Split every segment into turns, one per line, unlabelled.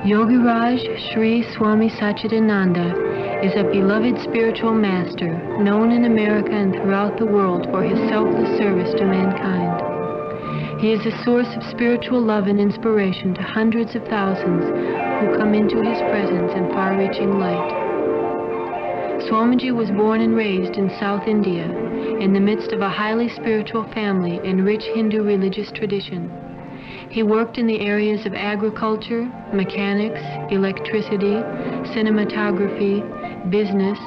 Yogiraj Sri Swami Satchidananda is a beloved spiritual master known in America and throughout the world for his selfless service to mankind. He is a source of spiritual love and inspiration to hundreds of thousands who come into his presence in far-reaching light. Swamiji was born and raised in South India in the midst of a highly spiritual family and rich Hindu religious tradition. He worked in the areas of agriculture, mechanics, electricity, cinematography, business,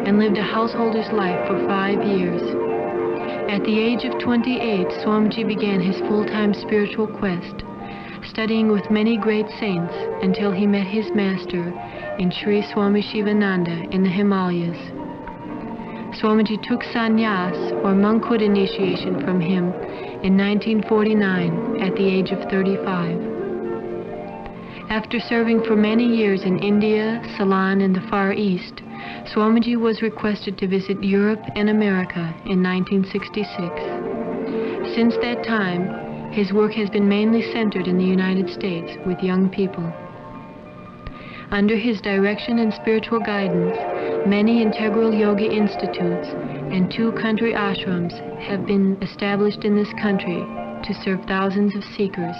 and lived a householder's life for 5 years. At the age of 28, Swamiji began his full-time spiritual quest, studying with many great saints until he met his master in Sri Swami Shivananda in the Himalayas. Swamiji took sannyas or monkhood initiation from him in 1949 at the age of 35. After serving for many years in India, Ceylon, and the Far East, Swamiji was requested to visit Europe and America in 1966. Since that time, his work has been mainly centered in the United States with young people. Under his direction and spiritual guidance, many integral yoga institutes and 2 country ashrams have been established in this country to serve thousands of seekers.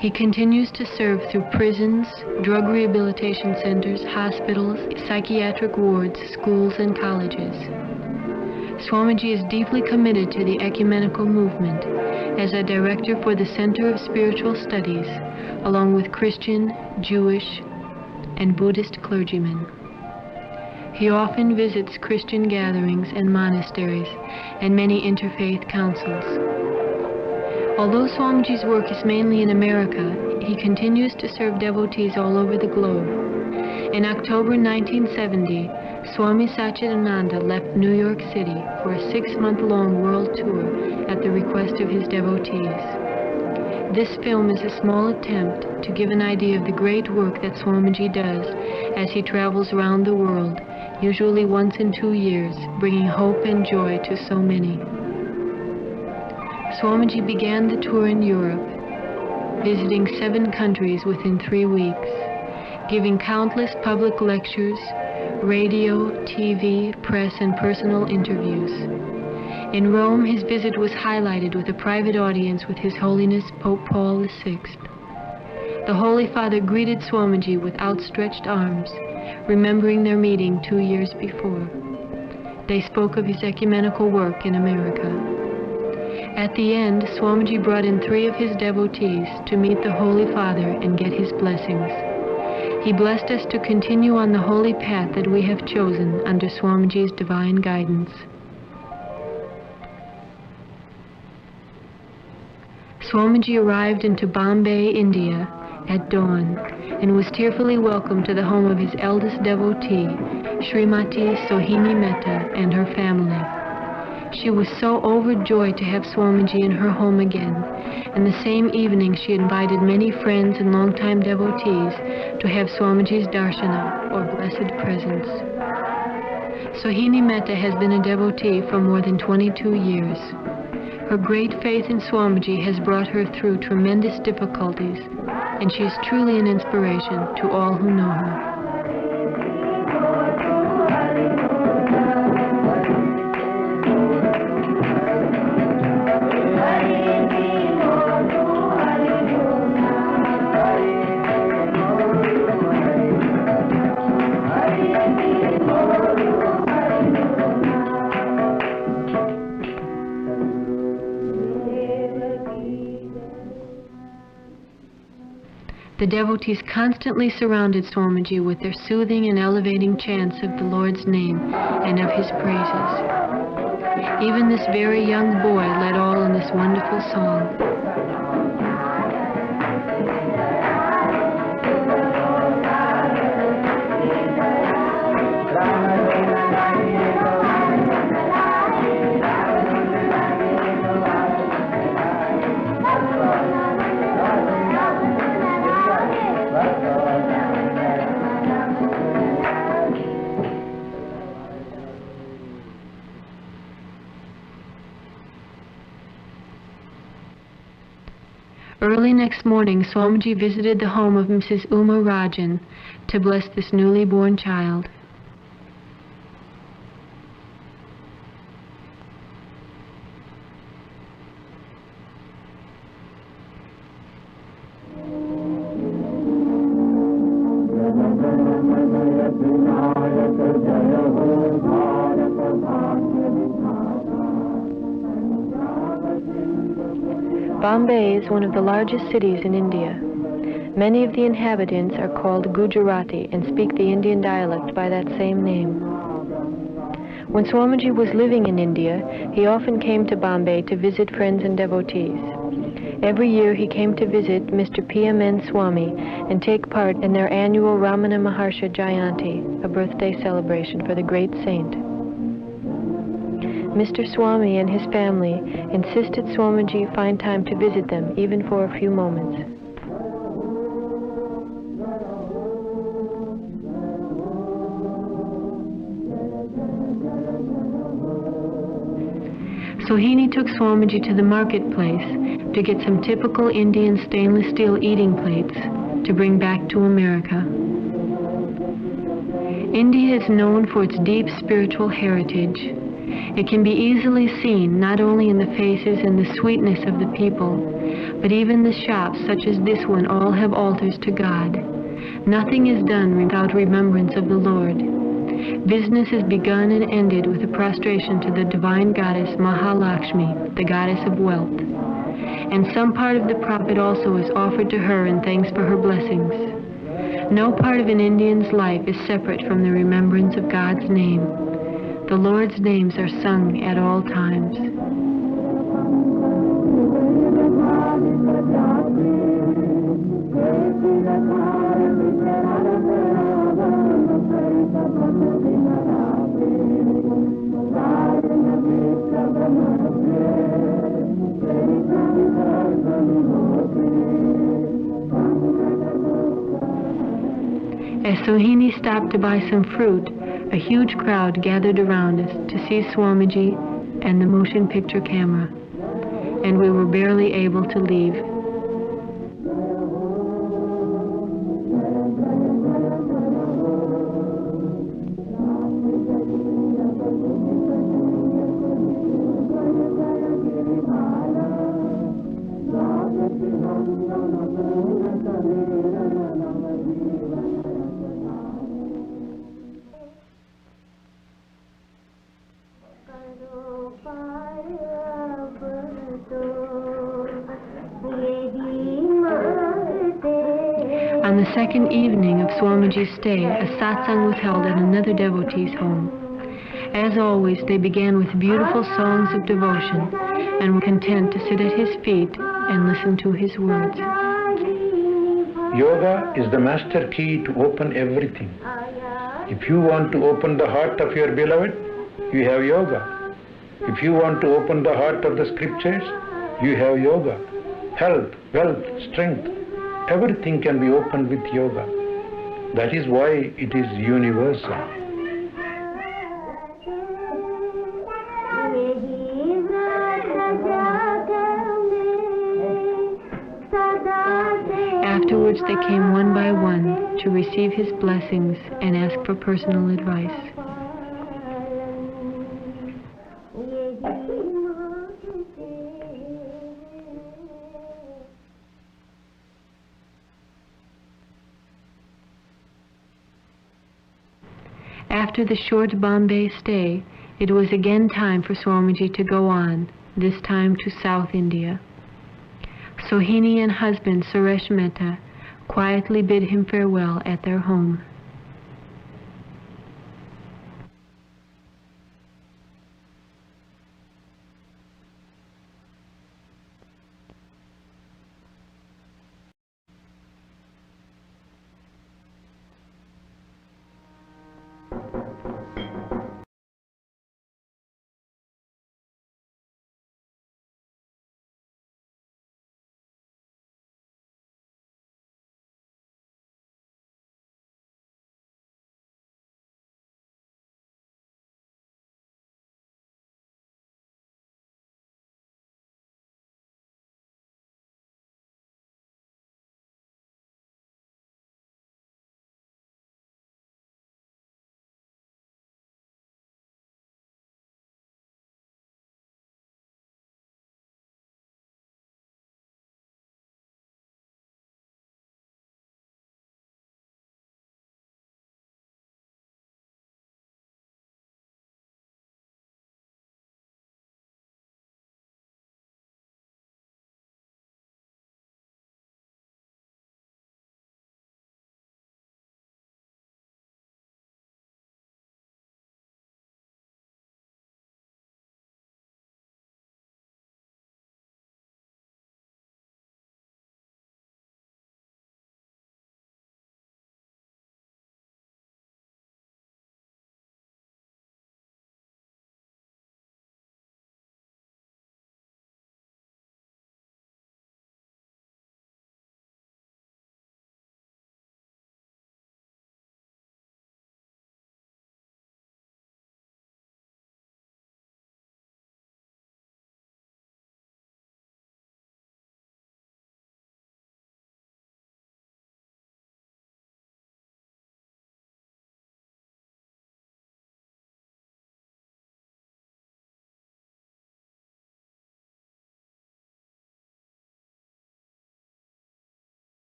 He continues to serve through prisons, drug rehabilitation centers, hospitals, psychiatric wards, schools, and colleges. Swamiji is deeply committed to the ecumenical movement as a director for the Center of Spiritual Studies, along with Christian, Jewish, and Buddhist clergymen. He often visits Christian gatherings and monasteries and many interfaith councils. Although Swamiji's work is mainly in America, he continues to serve devotees all over the globe. In October 1970, Swami Satchidananda left New York City for a 6-month-long world tour at the request of his devotees. This film is a small attempt to give an idea of the great work that Swamiji does as he travels around the world, usually once in 2 years, bringing hope and joy to so many. Swamiji began the tour in Europe, visiting 7 countries within 3 weeks, giving countless public lectures, radio, TV, press, and personal interviews. In Rome, his visit was highlighted with a private audience with His Holiness Pope Paul VI. The Holy Father greeted Swamiji with outstretched arms, remembering their meeting 2 years before. They spoke of his ecumenical work in America. At the end, Swamiji brought in 3 of his devotees to meet the Holy Father and get his blessings. He blessed us to continue on the holy path that we have chosen under Swamiji's divine guidance. Swamiji arrived into Bombay, India at dawn and was tearfully welcomed to the home of his eldest devotee, Srimati Sohini Mehta, and her family. She was so overjoyed to have Swamiji in her home again, and the same evening she invited many friends and longtime devotees to have Swamiji's darshana, or blessed presence. Sohini Mehta has been a devotee for more than 22 years. Her great faith in Swamiji has brought her through tremendous difficulties, and she is truly an inspiration to all who know her. The devotees constantly surrounded Swamiji with their soothing and elevating chants of the Lord's name and of his praises. Even this very young boy led all in this wonderful song. next morning, Swamiji visited the home of Mrs. Uma Rajan to bless this newly born child. Bombay is one of the largest cities in India. Many of the inhabitants are called Gujarati and speak the Indian dialect by that same name. When Swamiji was living in India, he often came to Bombay to visit friends and devotees. Every year he came to visit Mr. P.M.N. Swami and take part in their annual Ramana Maharsha Jayanti, a birthday celebration for the great saint. Mr. Swami and his family insisted Swamiji find time to visit them, even for a few moments. Sohini took Swamiji to the marketplace to get some typical Indian stainless steel eating plates to bring back to America. India is known for its deep spiritual heritage. It can be easily seen not only in the faces and the sweetness of the people, but even the shops such as this one all have altars to God. Nothing is done without remembrance of the Lord. Business is begun and ended with a prostration to the divine goddess Mahalakshmi, the goddess of wealth. And some part of the profit also is offered to her in thanks for her blessings. No part of an Indian's life is separate from the remembrance of God's name. The Lord's names are sung at all times. As Sohini stopped to buy some fruit, a huge crowd gathered around us to see Swamiji and the motion picture camera, and we were barely able to leave. On the second evening of Swamiji's stay, a satsang was held at another devotee's home. As always, they began with beautiful songs of devotion and were content to sit at his feet and listen to his words.
Yoga is the master key to open everything. If you want to open the heart of your beloved, you have yoga. If you want to open the heart of the scriptures, you have yoga. Health, wealth, strength, everything can be opened with yoga. That is why it is universal.
Afterwards they came one by one to receive his blessings and ask for personal advice. After the short Bombay stay, it was again time for Swamiji to go on, this time to South India. Sohini and husband Suresh Mehta quietly bid him farewell at their home.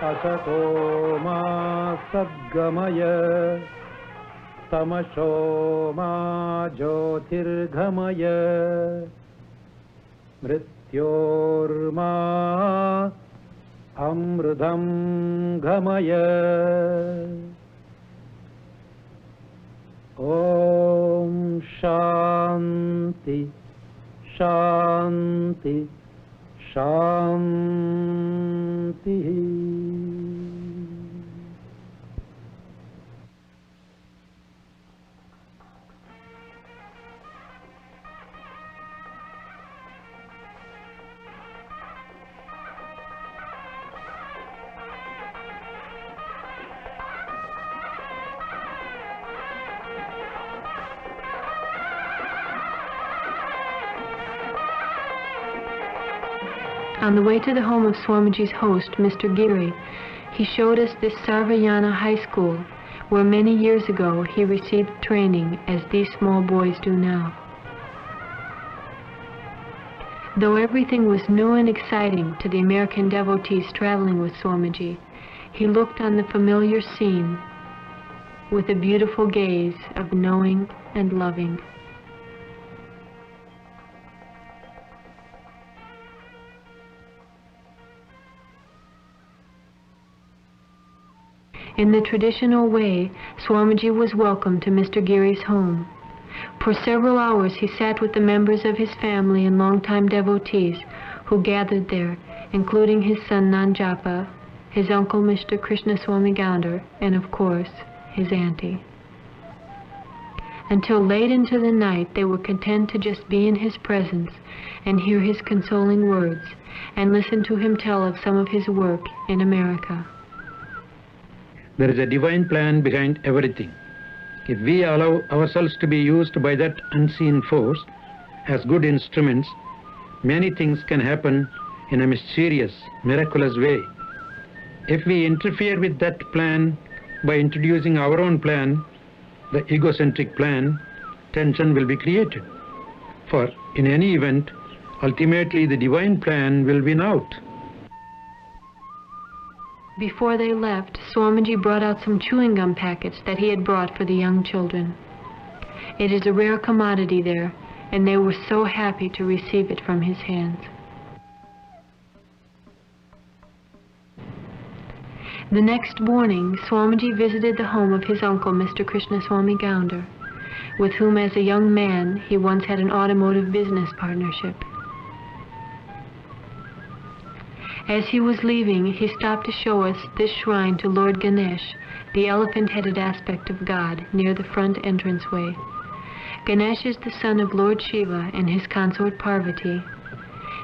Asato ma sadgamaya tamasho ma jyotirghamaya mrityorma amrudam ghamaya. Om Shanti Shanti Shanti.
On the way to the home of Swamiji's host, Mr. Giri, he showed us this Sarvayana high school, where many years ago he received training as these small boys do now. Though everything was new and exciting to the American devotees traveling with Swamiji, he looked on the familiar scene with a beautiful gaze of knowing and loving. In the traditional way, Swamiji was welcomed to Mr. Giri's home. For several hours he sat with the members of his family and longtime devotees who gathered there, including his son Nanjapa, his uncle Mr. Krishnaswami Gaundar, and of course, his auntie. Until late into the night they were content to just be in his presence and hear his consoling words and listen to him tell of some of his work in America.
There is a divine plan behind everything. If we allow ourselves to be used by that unseen force as good instruments, many things can happen in a mysterious, miraculous way. If we interfere with that plan by introducing our own plan, the egocentric plan, tension will be created. For in any event, ultimately the divine plan will win out.
Before they left, Swamiji brought out some chewing gum packets that he had brought for the young children. It is a rare commodity there, and they were so happy to receive it from his hands. The next morning, Swamiji visited the home of his uncle, Mr. Krishnaswami Gaundar, with whom as a young man he once had an automotive business partnership. As he was leaving, he stopped to show us this shrine to Lord Ganesh, the elephant-headed aspect of God, near the front entranceway. Ganesh is the son of Lord Shiva and his consort Parvati.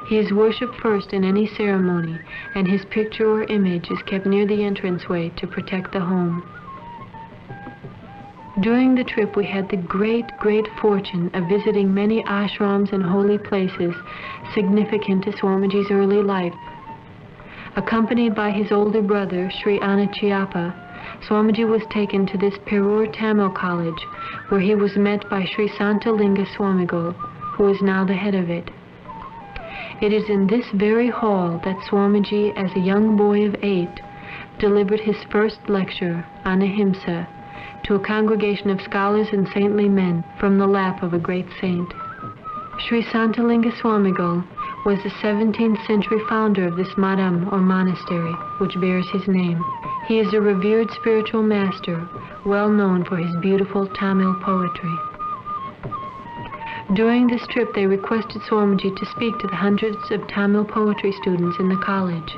He is worshipped first in any ceremony, and his picture or image is kept near the entranceway to protect the home. During the trip we had the great fortune of visiting many ashrams and holy places significant to Swamiji's early life. Accompanied by his older brother, Sri Anachiappa, Swamiji was taken to this Perur Tamil college, where he was met by Sri Santalinga Swamigal, who is now the head of it. It is in this very hall that Swamiji, as a young boy of 8, delivered his first lecture on Ahimsa to a congregation of scholars and saintly men from the lap of a great saint. Sri Santalinga Swamigal was the 17th century founder of this madam or monastery, which bears his name. He is a revered spiritual master, well known for his beautiful Tamil poetry. During this trip they requested Swamiji to speak to the hundreds of Tamil poetry students in the college.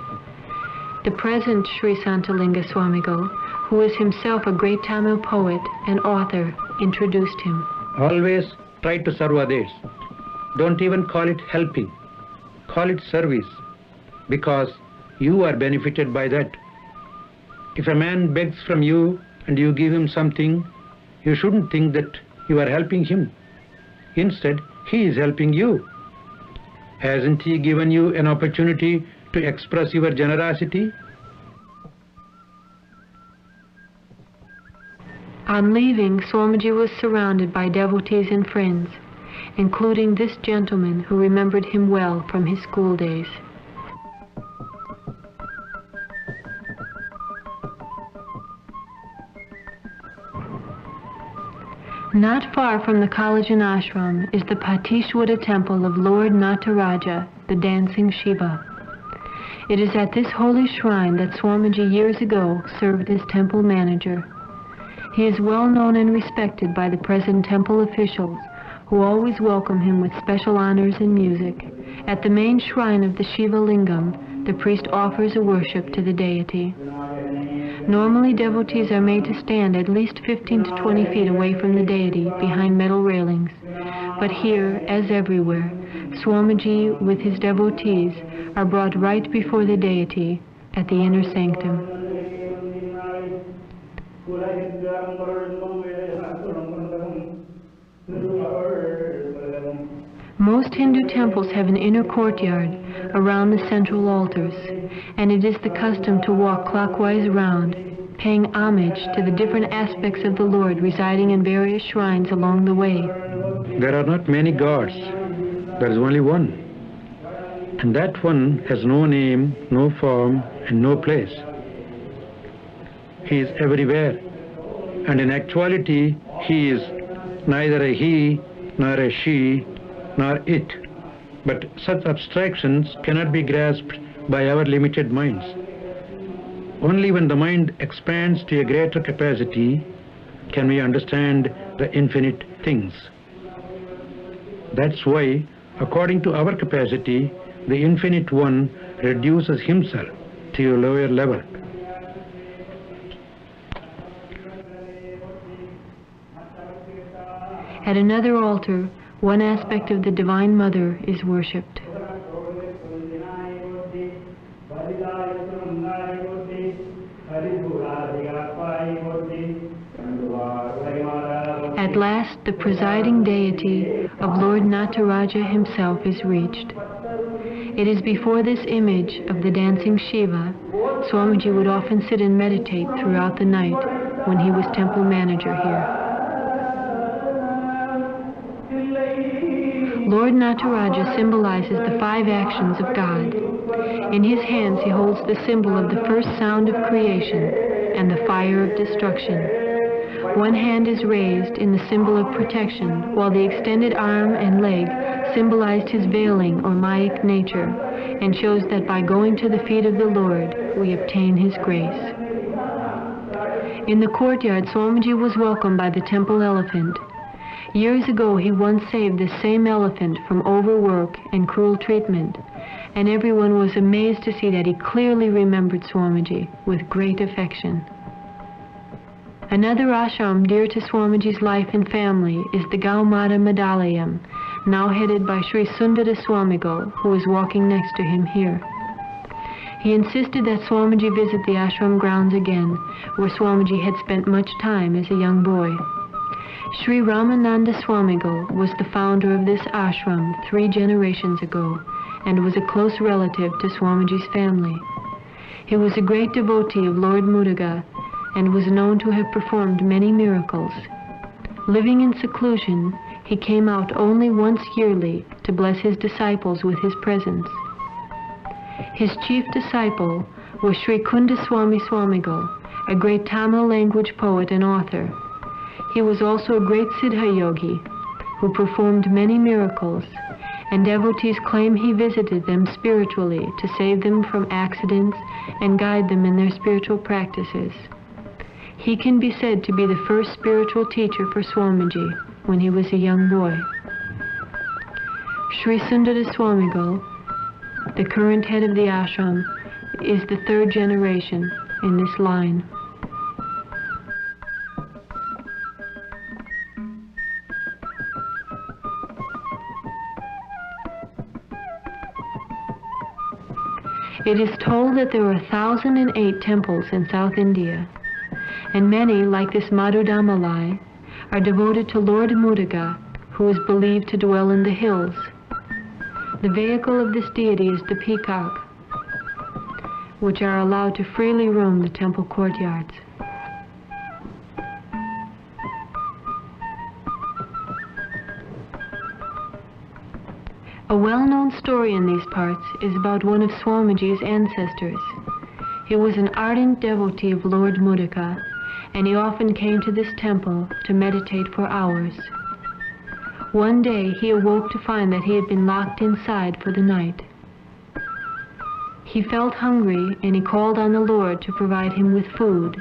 The present Sri Santalinga Swamigal, who is himself a great Tamil poet and author, introduced him.
Always try to serve others. Don't even call it helping. Call it service, because you are benefited by that. If a man begs from you and you give him something, you shouldn't think that you are helping him. Instead, he is helping you. Hasn't he given you an opportunity to express your generosity?
On leaving, Swamiji was surrounded by devotees and friends, including this gentleman who remembered him well from his school days. Not far from the college and ashram is the Patishwara temple of Lord Nataraja, the dancing Shiva. It is at this holy shrine that Swamiji years ago served as temple manager. He is well known and respected by the present temple officials, who always welcome him with special honors and music. At the main shrine of the Shiva Lingam, the priest offers a worship to the deity. Normally, devotees are made to stand at least 15 to 20 feet away from the deity behind metal railings. But here, as everywhere, Swamiji with his devotees are brought right before the deity at the inner sanctum. Most Hindu temples have an inner courtyard around the central altars, and it is the custom to walk clockwise around, paying homage to the different aspects of the Lord residing in various shrines along the way.
There are not many gods, there is only one. And that one has no name, no form, and no place. He is everywhere, and in actuality he is neither a he, nor a she, nor it. But such abstractions cannot be grasped by our limited minds. Only when the mind expands to a greater capacity can we understand the infinite things. That's why, according to our capacity, the Infinite One reduces himself to a lower level.
At another altar, one aspect of the Divine Mother is worshipped. At last, the presiding deity of Lord Nataraja himself is reached. It is before this image of the dancing Shiva, Swamiji would often sit and meditate throughout the night when he was temple manager here. Lord Nataraja symbolizes the 5 actions of God. In his hands he holds the symbol of the first sound of creation and the fire of destruction. One hand is raised in the symbol of protection, while the extended arm and leg symbolized his veiling or Mayic nature, and shows that by going to the feet of the Lord, we obtain his grace. In the courtyard, Swamiji was welcomed by the temple elephant. Years ago, he once saved this same elephant from overwork and cruel treatment, and everyone was amazed to see that he clearly remembered Swamiji with great affection. Another ashram dear to Swamiji's life and family is the Gaumata Medalayam, now headed by Sri Sundara Swamigal, who is walking next to him here. He insisted that Swamiji visit the ashram grounds again, where Swamiji had spent much time as a young boy. Sri Ramananda Swamigal was the founder of this ashram 3 generations ago, and was a close relative to Swamiji's family. He was a great devotee of Lord Muruga, and was known to have performed many miracles. Living in seclusion, he came out only once yearly to bless his disciples with his presence. His chief disciple was Sri Kundaswami Swamigal, a great Tamil language poet and author. He was also a great Siddha yogi who performed many miracles, and devotees claim he visited them spiritually to save them from accidents and guide them in their spiritual practices. He can be said to be the first spiritual teacher for Swamiji when he was a young boy. Sri Sundara Swamigal, the current head of the ashram, is the 3rd generation in this line. It is told that there are 1,008 temples in South India, and many, like this Madhudamalai, are devoted to Lord Muruga, who is believed to dwell in the hills. The vehicle of this deity is the peacock, which are allowed to freely roam the temple courtyards. A well-known story in these parts is about one of Swamiji's ancestors. He was an ardent devotee of Lord Muruga, and he often came to this temple to meditate for hours. One day he awoke to find that he had been locked inside for the night. He felt hungry, and he called on the Lord to provide him with food.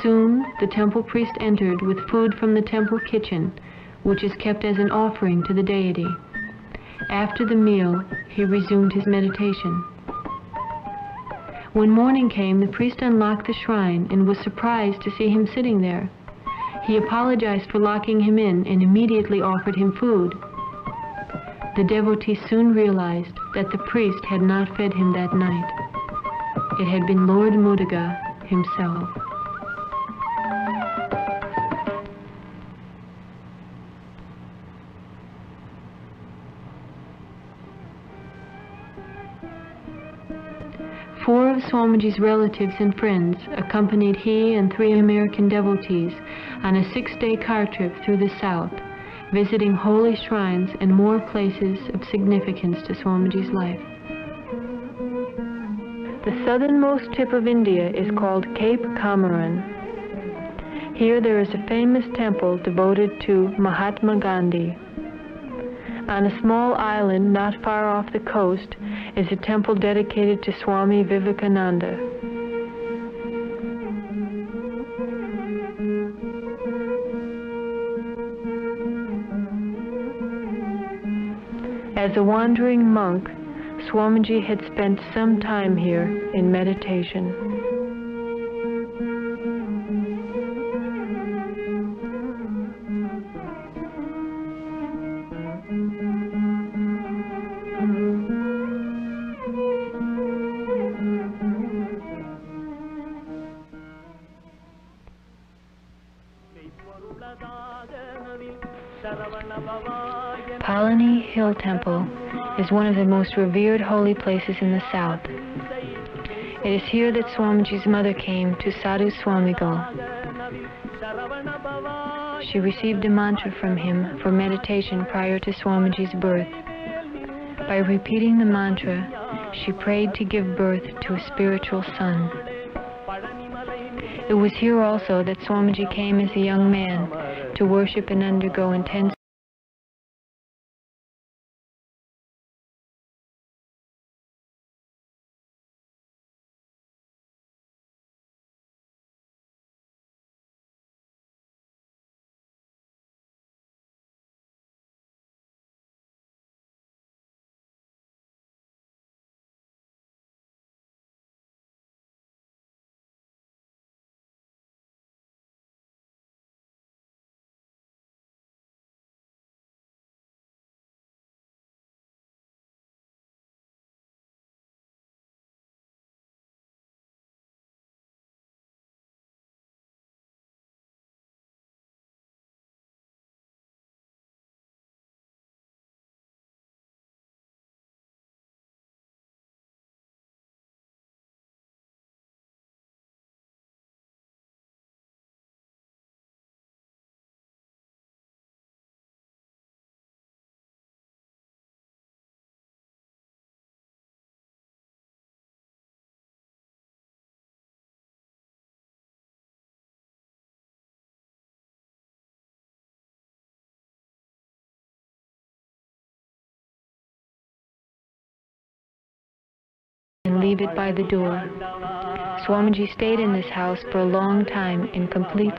Soon the temple priest entered with food from the temple kitchen, which is kept as an offering to the deity. After the meal, he resumed his meditation. When morning came, the priest unlocked the shrine and was surprised to see him sitting there. He apologized for locking him in and immediately offered him food. The devotee soon realized that the priest had not fed him that night. It had been Lord Muruga himself. Four of Swamiji's relatives and friends accompanied he and 3 American devotees on a 6-day car trip through the south, visiting holy shrines and more places of significance to Swamiji's life. The southernmost tip of India is called Cape Comorin. Here there is a famous temple devoted to Mahatma Gandhi. On a small island not far off the coast is a temple dedicated to Swami Vivekananda. As a wandering monk, Swamiji had spent some time here in meditation. Palani Hill Temple is one of the most revered holy places in the south. It is here that Swamiji's mother came to Sadhu Swamigal. She received a mantra from him for meditation prior to Swamiji's birth. By repeating the mantra, she prayed to give birth to a spiritual son. It was here also that Swamiji came as a young man to worship and undergo intense and leave it by the door. Swamiji stayed in this house for a long time in complete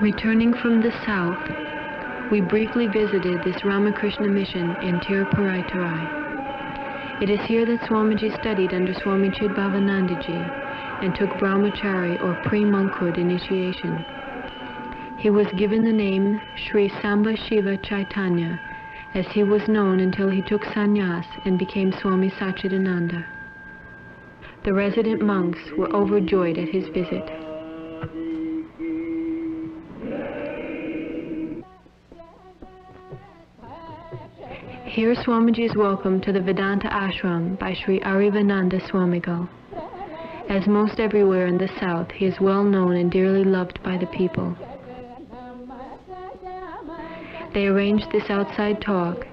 Returning from the south, we briefly visited this Ramakrishna mission in Tiruparaiturai. It is here that Swamiji studied under Swami Chidbhavanandaji and took brahmachari or pre-monkhood initiation. He was given the name Sri Samba Shiva Chaitanya, as he was known until he took sannyas and became Swami Satchidananda. The resident monks were overjoyed at his visit. Here Swamiji is welcomed to the Vedanta Ashram by Sri Arivananda Swamigal. As most everywhere in the south, he is well known and dearly loved by the people. They arranged this outside talk,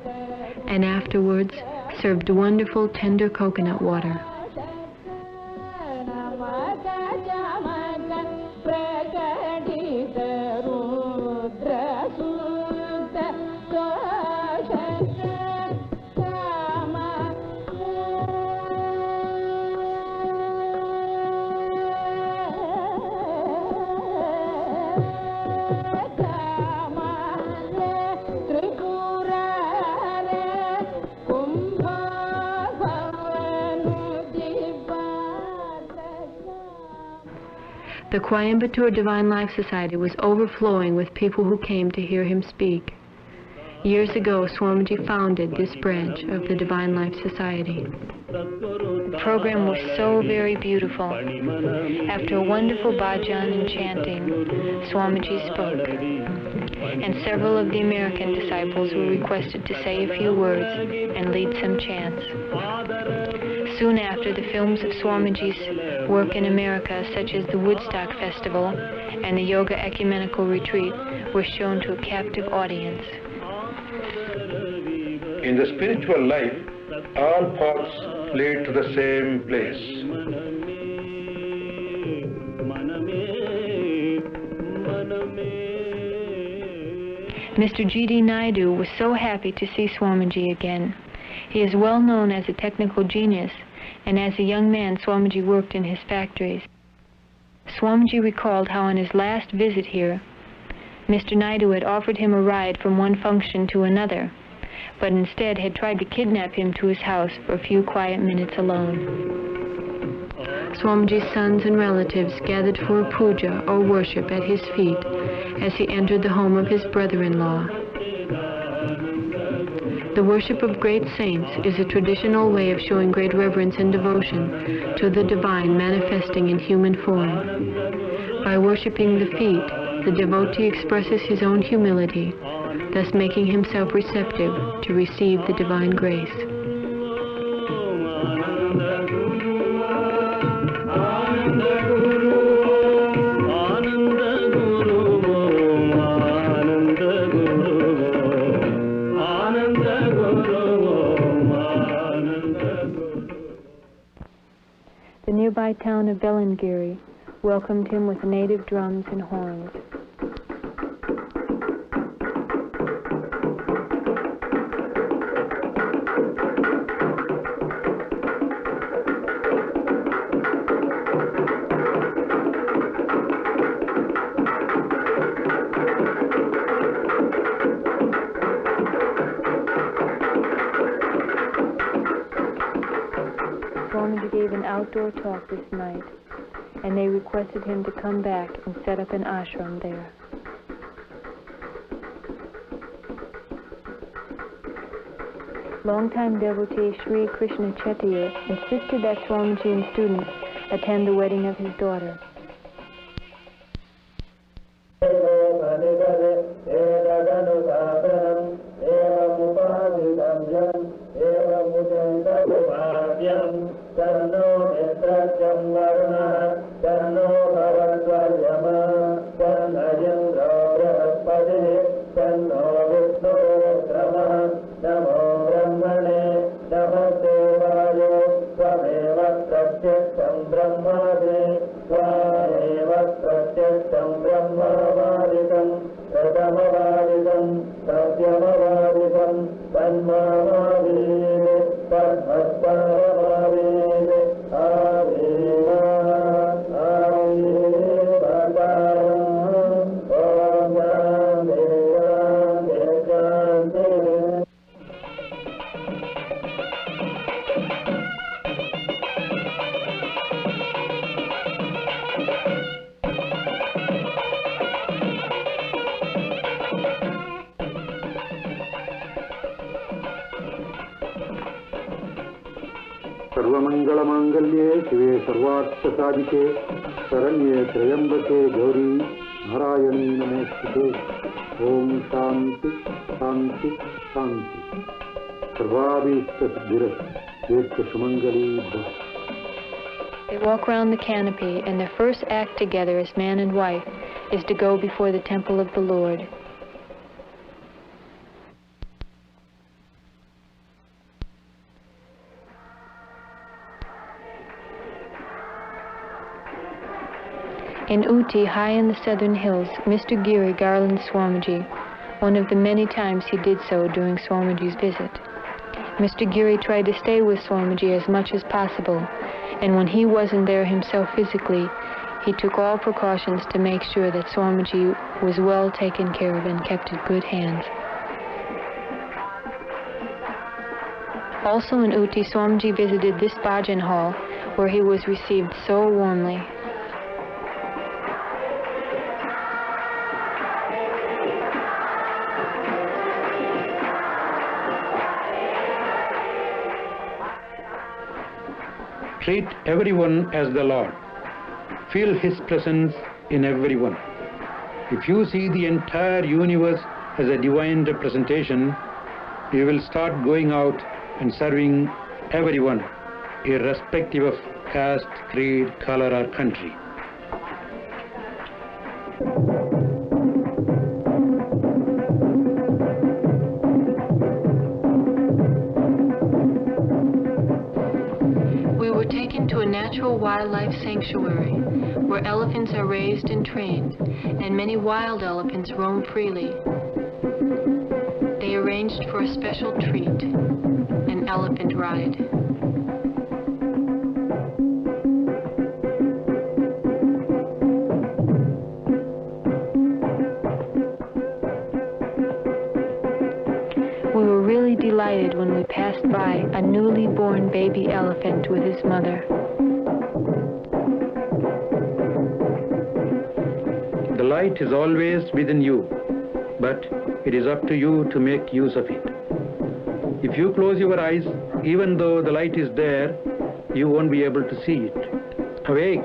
and afterwards served wonderful tender coconut water. The Coimbatore Divine Life Society was overflowing with people who came to hear him speak. Years ago, Swamiji founded this branch of the Divine Life Society. The program was so very beautiful. After a wonderful bhajan and chanting, Swamiji spoke, and several of the American disciples were requested to say a few words and lead some chants. Soon after, the films of Swamiji's work in America, such as the Woodstock Festival and the Yoga Ecumenical Retreat, were shown to a captive audience.
In the spiritual life, all paths lead to the same place.
Mr. G.D. Naidu was so happy to see Swamiji again. He is well known as a technical genius, and as a young man, Swamiji worked in his factories. Swamiji recalled how on his last visit here, Mr. Naidu had offered him a ride from one function to another, but instead had tried to kidnap him to his house for a few quiet minutes alone. Swamiji's sons and relatives gathered for a puja or worship at his feet as he entered the home of his brother-in-law. The worship of great saints is a traditional way of showing great reverence and devotion to the divine manifesting in human form. By worshiping the feet, the devotee expresses his own humility, thus making himself receptive to receive the divine grace. The nearby town of Belangiri welcomed him with native drums and horns. Swamiji gave an outdoor talk this night, and they requested him to come back and set up an ashram there. Longtime devotee Sri Krishna Chettiar insisted that Swamiji and students attend the wedding of his daughter.
सर्वमंगलमांगल्ये शिवे सर्वार्थसाधिके शरण्ये त्र्यंबके गौरी नारायणी नमोस्तुते। ओम शांति शांति शांति। सर्वाभीष्टसिद्धिरस्तु सुमंगली भव।
They walk round the canopy, and their first act together as man and wife is to go before the temple of the Lord. In Uti, high in the southern hills, Mr. Giri garlands Swamiji, one of the many times he did so during Swamiji's visit. Mr. Giri tried to stay with Swamiji as much as possible, and when he wasn't there himself physically, he took all precautions to make sure that Swamiji was well taken care of and kept in good hands. Also in Uti, Swamiji visited this bhajan hall, where he was received so warmly.
Treat everyone as the Lord. Feel His presence in everyone. If you see the entire universe as a divine representation, you will start going out and serving everyone, irrespective of caste, creed, color, or country.
To a natural wildlife sanctuary where elephants are raised and trained, and many wild elephants roam freely. They arranged for a special treat, an elephant ride. We were really delighted when we passed by a newly born baby elephant with his mother.
The light is always within you, but it is up to you to make use of it. If you close your eyes, even though the light is there, you won't be able to see it. Awake,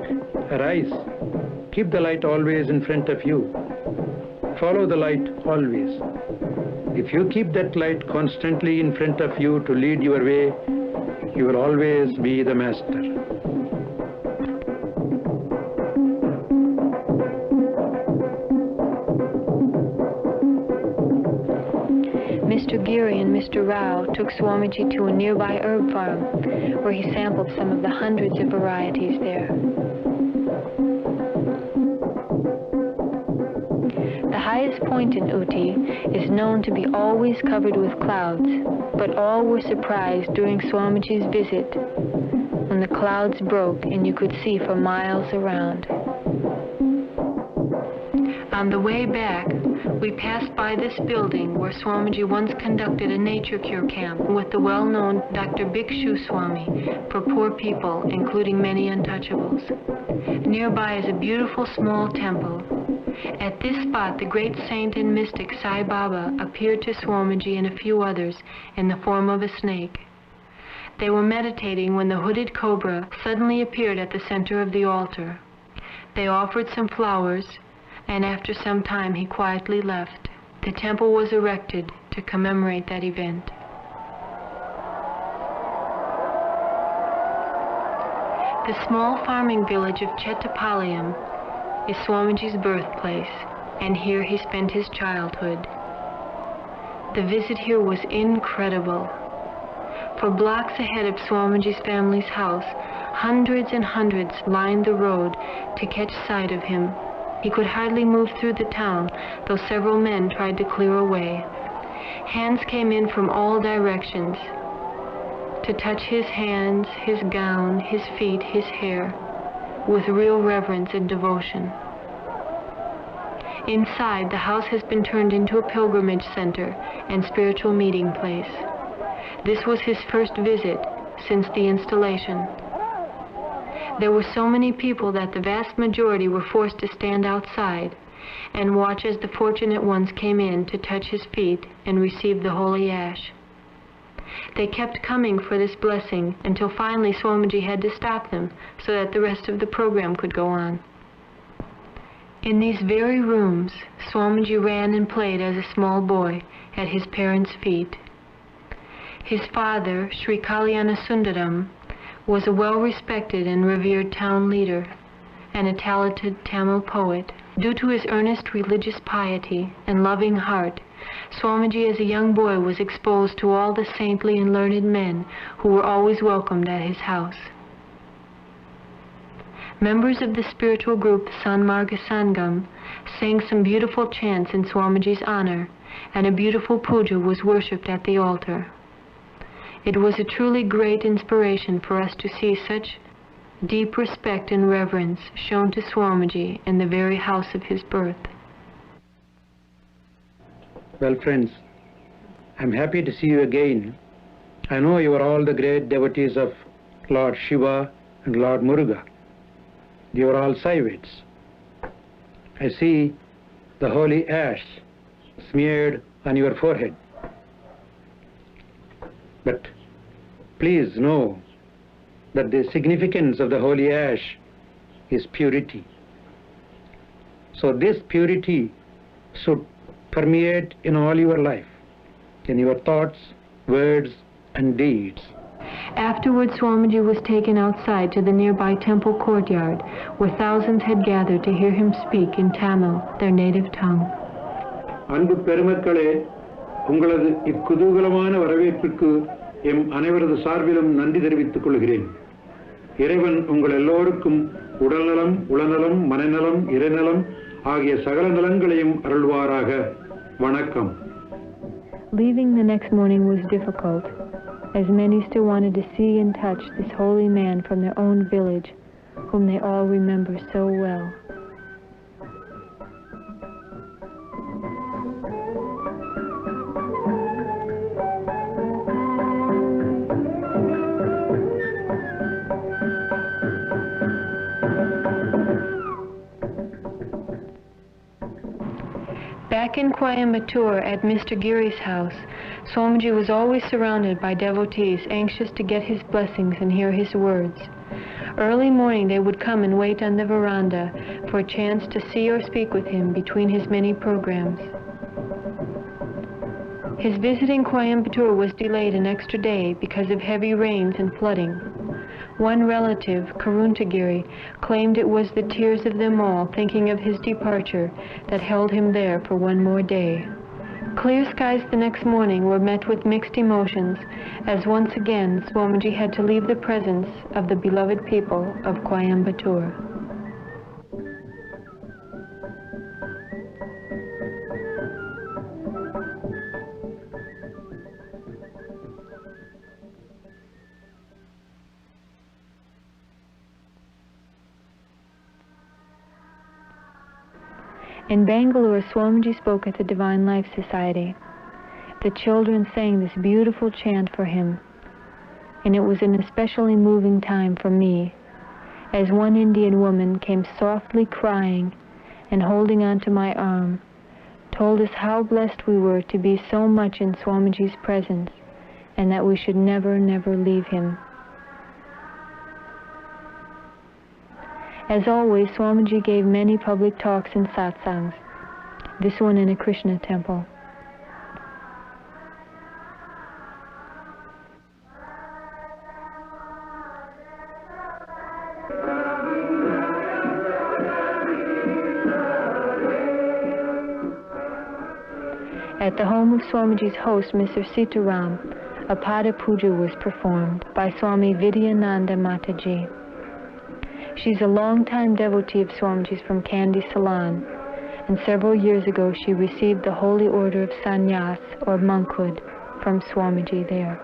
arise, keep the light always in front of you. Follow the light always. If you keep that light constantly in front of you to lead your way, you will always be the master.
Mr. Giri and Mr. Rao took Swamiji to a nearby herb farm, where he sampled some of the hundreds of varieties there. The highest point in Uti is known to be always covered with clouds, but all were surprised during Swamiji's visit when the clouds broke and you could see for miles around. On the way back, we passed by this building where Swamiji once conducted a nature cure camp with the well-known Dr. Bhikshu Swami for poor people, including many untouchables. Nearby is a beautiful small temple. At this spot, the great saint and mystic Sai Baba appeared to Swamiji and a few others in the form of a snake. They were meditating when the hooded cobra suddenly appeared at the center of the altar. They offered some flowers, and after some time he quietly left. The temple was erected to commemorate that event. The small farming village of Chettapalayam is Swamiji's birthplace, and here he spent his childhood. The visit here was incredible. For blocks ahead of Swamiji's family's house, hundreds and hundreds lined the road to catch sight of him. He could hardly move through the town, though several men tried to clear a way. Hands came in from all directions to touch his hands, his gown, his feet, his hair, with real reverence and devotion. Inside, the house has been turned into a pilgrimage center and spiritual meeting place. This was his first visit since the installation. There were so many people that the vast majority were forced to stand outside and watch as the fortunate ones came in to touch his feet and receive the holy ash. They kept coming for this blessing until finally Swamiji had to stop them so that the rest of the program could go on. In these very rooms, Swamiji ran and played as a small boy at his parents' feet. His father, Sri Kalyana Sundaram, was a well-respected and revered town leader and a talented Tamil poet. Due to his earnest religious piety and loving heart, Swamiji as a young boy was exposed to all the saintly and learned men who were always welcomed at his house. Members of the spiritual group Sanmarga Sangam sang some beautiful chants in Swamiji's honor, and a beautiful puja was worshipped at the altar. It was a truly great inspiration for us to see such deep respect and reverence shown to Swamiji in the very house of his birth.
Well, friends, I'm happy to see you again. I know you are all the great devotees of Lord Shiva and Lord Muruga. You are all Saivids. I see the holy ash smeared on your forehead. But please know that the significance of the holy ash is purity. So this purity should permeate in all your life, in your thoughts, words, and deeds.
Afterwards, Swamiji was taken outside to the nearby temple courtyard, where thousands had gathered to hear him speak in Tamil, their native tongue.
அன்பு பெருமக்களே, உங்களது இக்குதூகலமான வரவேற்புக்கு M அனைவரது சார்பிலும் நன்றி தெரிவித்துக் கொள்கிறேன். இறைவன் உங்கள் எல்லோருக்கும் உடல்நலம், உளநலம், மனநலம், இறைநலம் ஆகிய சகல நலங்களையும் அருள்வாராக. வணக்கம்.
Leaving the next morning was difficult, as many still wanted to see and touch this holy man from their own village, whom they all remember so well. Back in Coimbatore at Mr. Giri's house, Swamiji was always surrounded by devotees anxious to get his blessings and hear his words. Early morning they would come and wait on the veranda for a chance to see or speak with him between his many programs. His visiting Coimbatore was delayed an extra day because of heavy rains and flooding. One relative, Karuntagiri, claimed it was the tears of them all thinking of his departure that held him there for one more day. Clear skies the next morning were met with mixed emotions, as once again Swamiji had to leave the presence of the beloved people of Coimbatore. In Bangalore, Swamiji spoke at the Divine Life Society. The children sang this beautiful chant for him, and it was an especially moving time for me, as one Indian woman came softly crying and holding on to my arm, told us how blessed we were to be so much in Swamiji's presence, and that we should never, never leave him. As always, Swamiji gave many public talks and satsangs, this one in a Krishna temple. At the home of Swamiji's host, Mr. Sitaram, a Pada Puja was performed by Swami Vidyananda Mataji. She's a long-time devotee of Swamiji's from Kandy, Ceylon, and several years ago she received the Holy Order of Sannyas, or monkhood, from Swamiji there.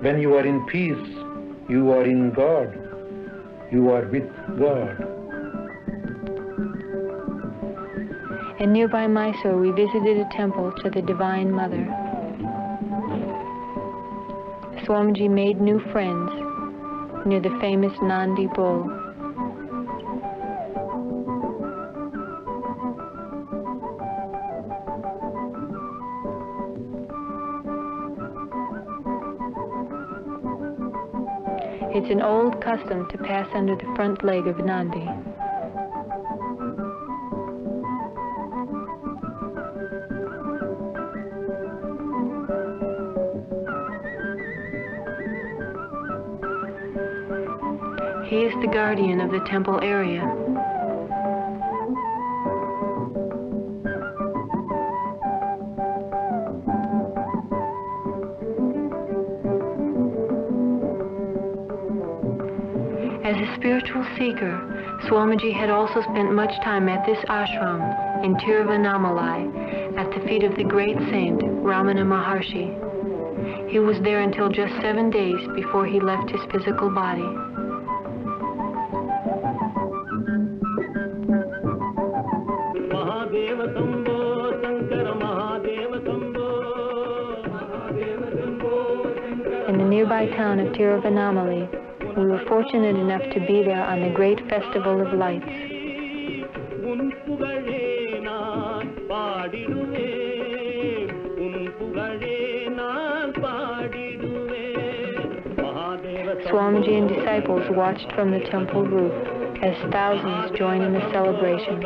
When you are in peace, you are in God. You are with God.
In nearby Mysore, we visited a temple to the Divine Mother. Swamiji made new friends near the famous Nandi bull. It's an old custom to pass under the front leg of Nandi. He is the guardian of the temple area. As a spiritual seeker, Swamiji had also spent much time at this ashram in Tiruvannamalai at the feet of the great saint Ramana Maharshi. He was there until just 7 days before he left his physical body. In the nearby town of Tiruvannamalai, we were fortunate enough to be there on the great Festival of Lights. Swamiji and disciples watched from the temple roof as thousands joined in the celebration.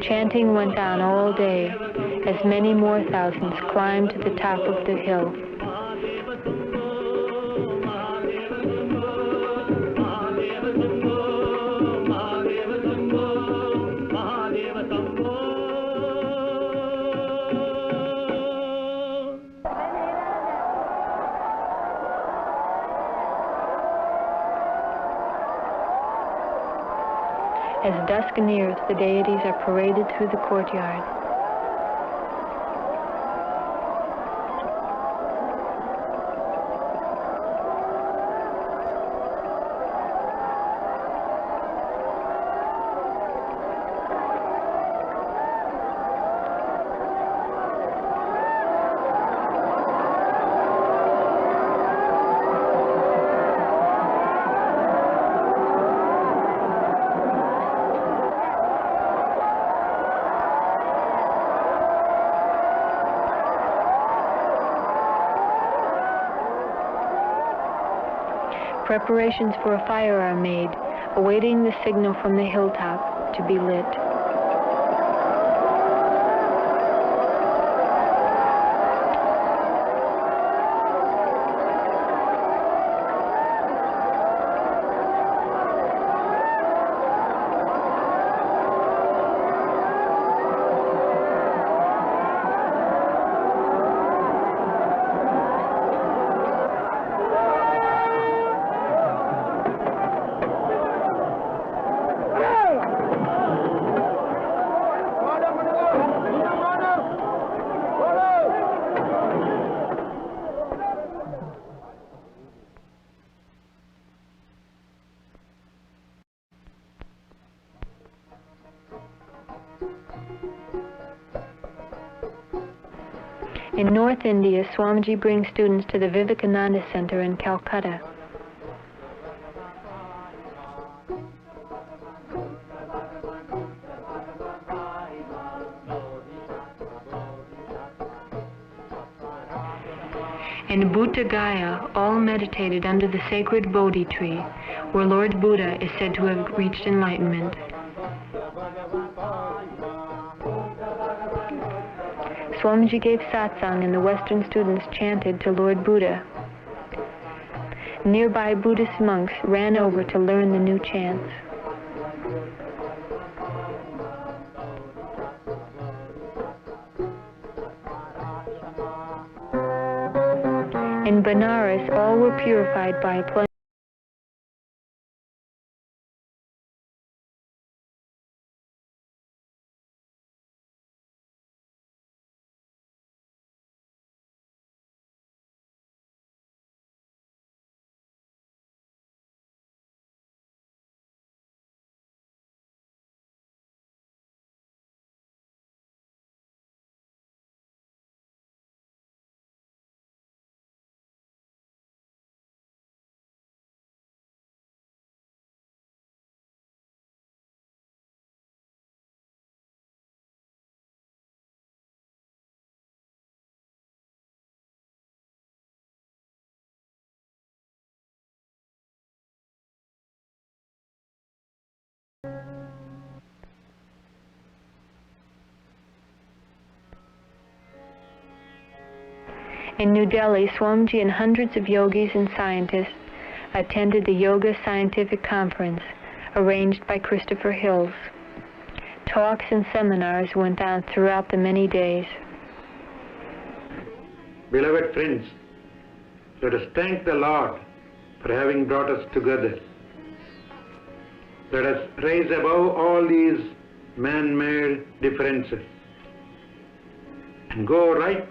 Chanting went on all day as many more thousands climbed to the top of the hill. As dusk nears, the deities are paraded through the courtyard. Preparations for a fire are made, awaiting the signal from the hilltop to be lit. In North India, Swamiji brings students to the Vivekananda Center in Calcutta. In Buddha Gaya, all meditated under the sacred Bodhi tree, where Lord Buddha is said to have reached enlightenment. Swamiji gave satsang and the Western students chanted to Lord Buddha. Nearby Buddhist monks ran over to learn the new chants. In Benares, all were purified by a In New Delhi, Swamiji and hundreds of yogis and scientists attended the Yoga Scientific Conference arranged by Christopher Hills. Talks and seminars went on throughout the many days.
Beloved friends, let us thank the Lord for having brought us together. Let us rise above all these man-made differences and go right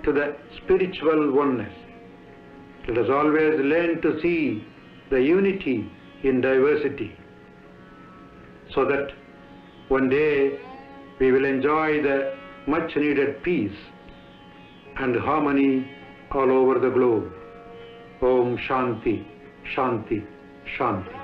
to the spiritual oneness. Let us always learn to see the unity in diversity, so that one day we will enjoy the much needed peace and harmony all over the globe. Om Shanti, Shanti, Shanti.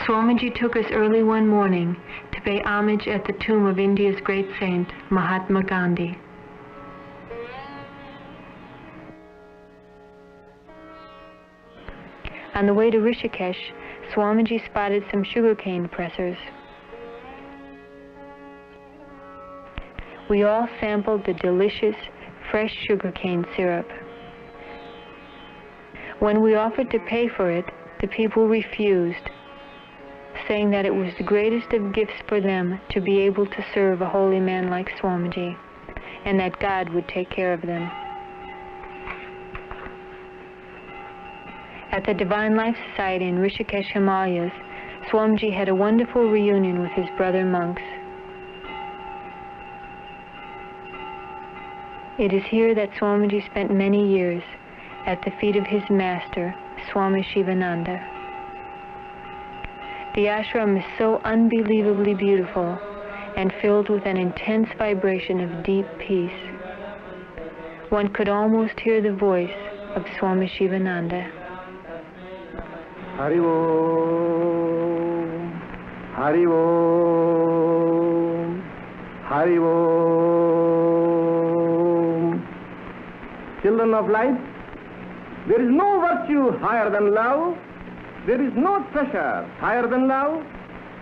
Swamiji took us early one morning to pay homage at the tomb of India's great saint, Mahatma Gandhi. On the way to Rishikesh, Swamiji spotted some sugarcane pressers. We all sampled the delicious, fresh sugarcane syrup. When we offered to pay for it, the people refused, saying that it was the greatest of gifts for them to be able to serve a holy man like Swamiji, and that God would take care of them. At the Divine Life Society in Rishikesh, Himalayas, Swamiji had a wonderful reunion with his brother monks. It is here that Swamiji spent many years, at the feet of his master, Swami Shivananda. The ashram is so unbelievably beautiful and filled with an intense vibration of deep peace. One could almost hear the voice of Swami Shivananda.
Hari Om, Hari Om, Hari Om. Children of light, there is no virtue higher than love. There is no treasure higher than love.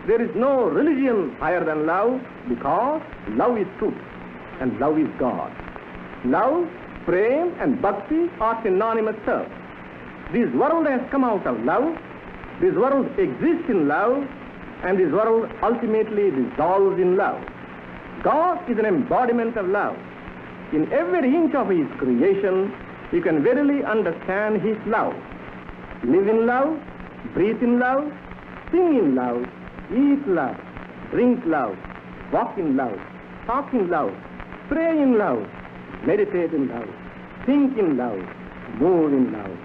There is no religion higher than love, because love is truth and love is God. Love, prem and bhakti are synonymous terms. This world has come out of love, this world exists in love, and this world ultimately dissolves in love. God is an embodiment of love. In every inch of his creation, you can verily understand his love. Live in love, breathe in love, sing in love, eat love, drink love, walk in love, talk in love, pray in love, meditate in love, think in love, move in love,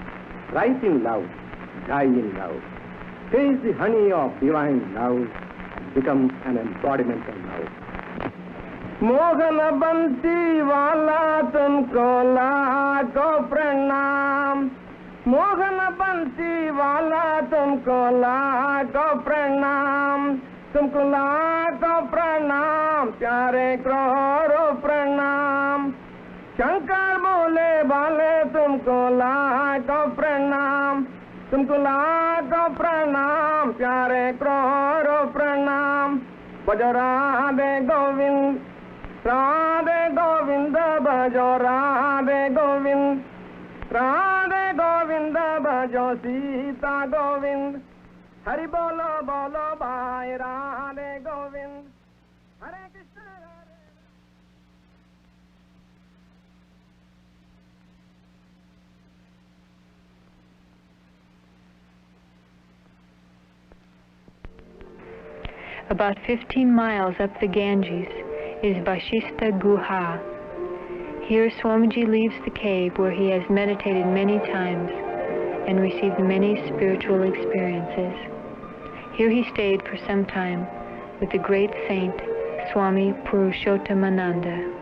write in love, die in love. Taste the honey of divine love and become an embodiment of love. Mohan banti wala tumko laako pranam. Mohan banti wala tumko laako pranam. Tumko laako pranam, pyare crore pranam. Shankar bole wale tumko laako pranam. Tumko laako pranam, pyare crore pranam. Bhajo Radhe Govind, Radhe Govind, bhajo Radhe Govind, Radhe Govind, bhajo Sita Govind. Hari bolo bolo bhai Radhe Govind, Hare Krishna.
About 15 miles up the Ganges is Vashishta Guha. Here Swamiji leaves the cave where he has meditated many times and received many spiritual experiences. Here he stayed for some time with the great saint Swami Purushothamananda.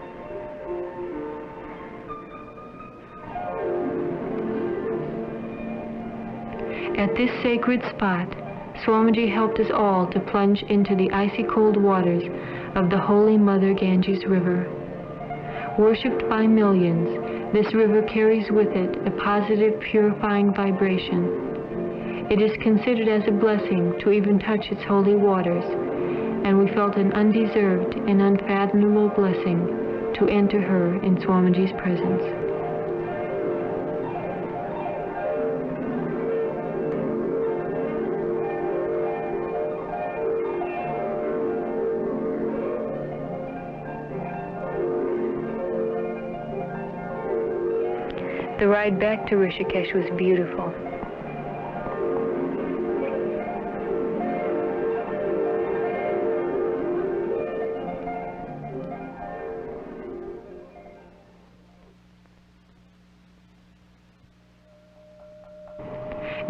At this sacred spot, Swamiji helped us all to plunge into the icy cold waters of the Holy Mother Ganges River. Worshipped by millions, this river carries with it a positive, purifying vibration. It is considered as a blessing to even touch its holy waters, and we felt an undeserved and unfathomable blessing to enter her in Swamiji's presence. The ride back to Rishikesh was beautiful.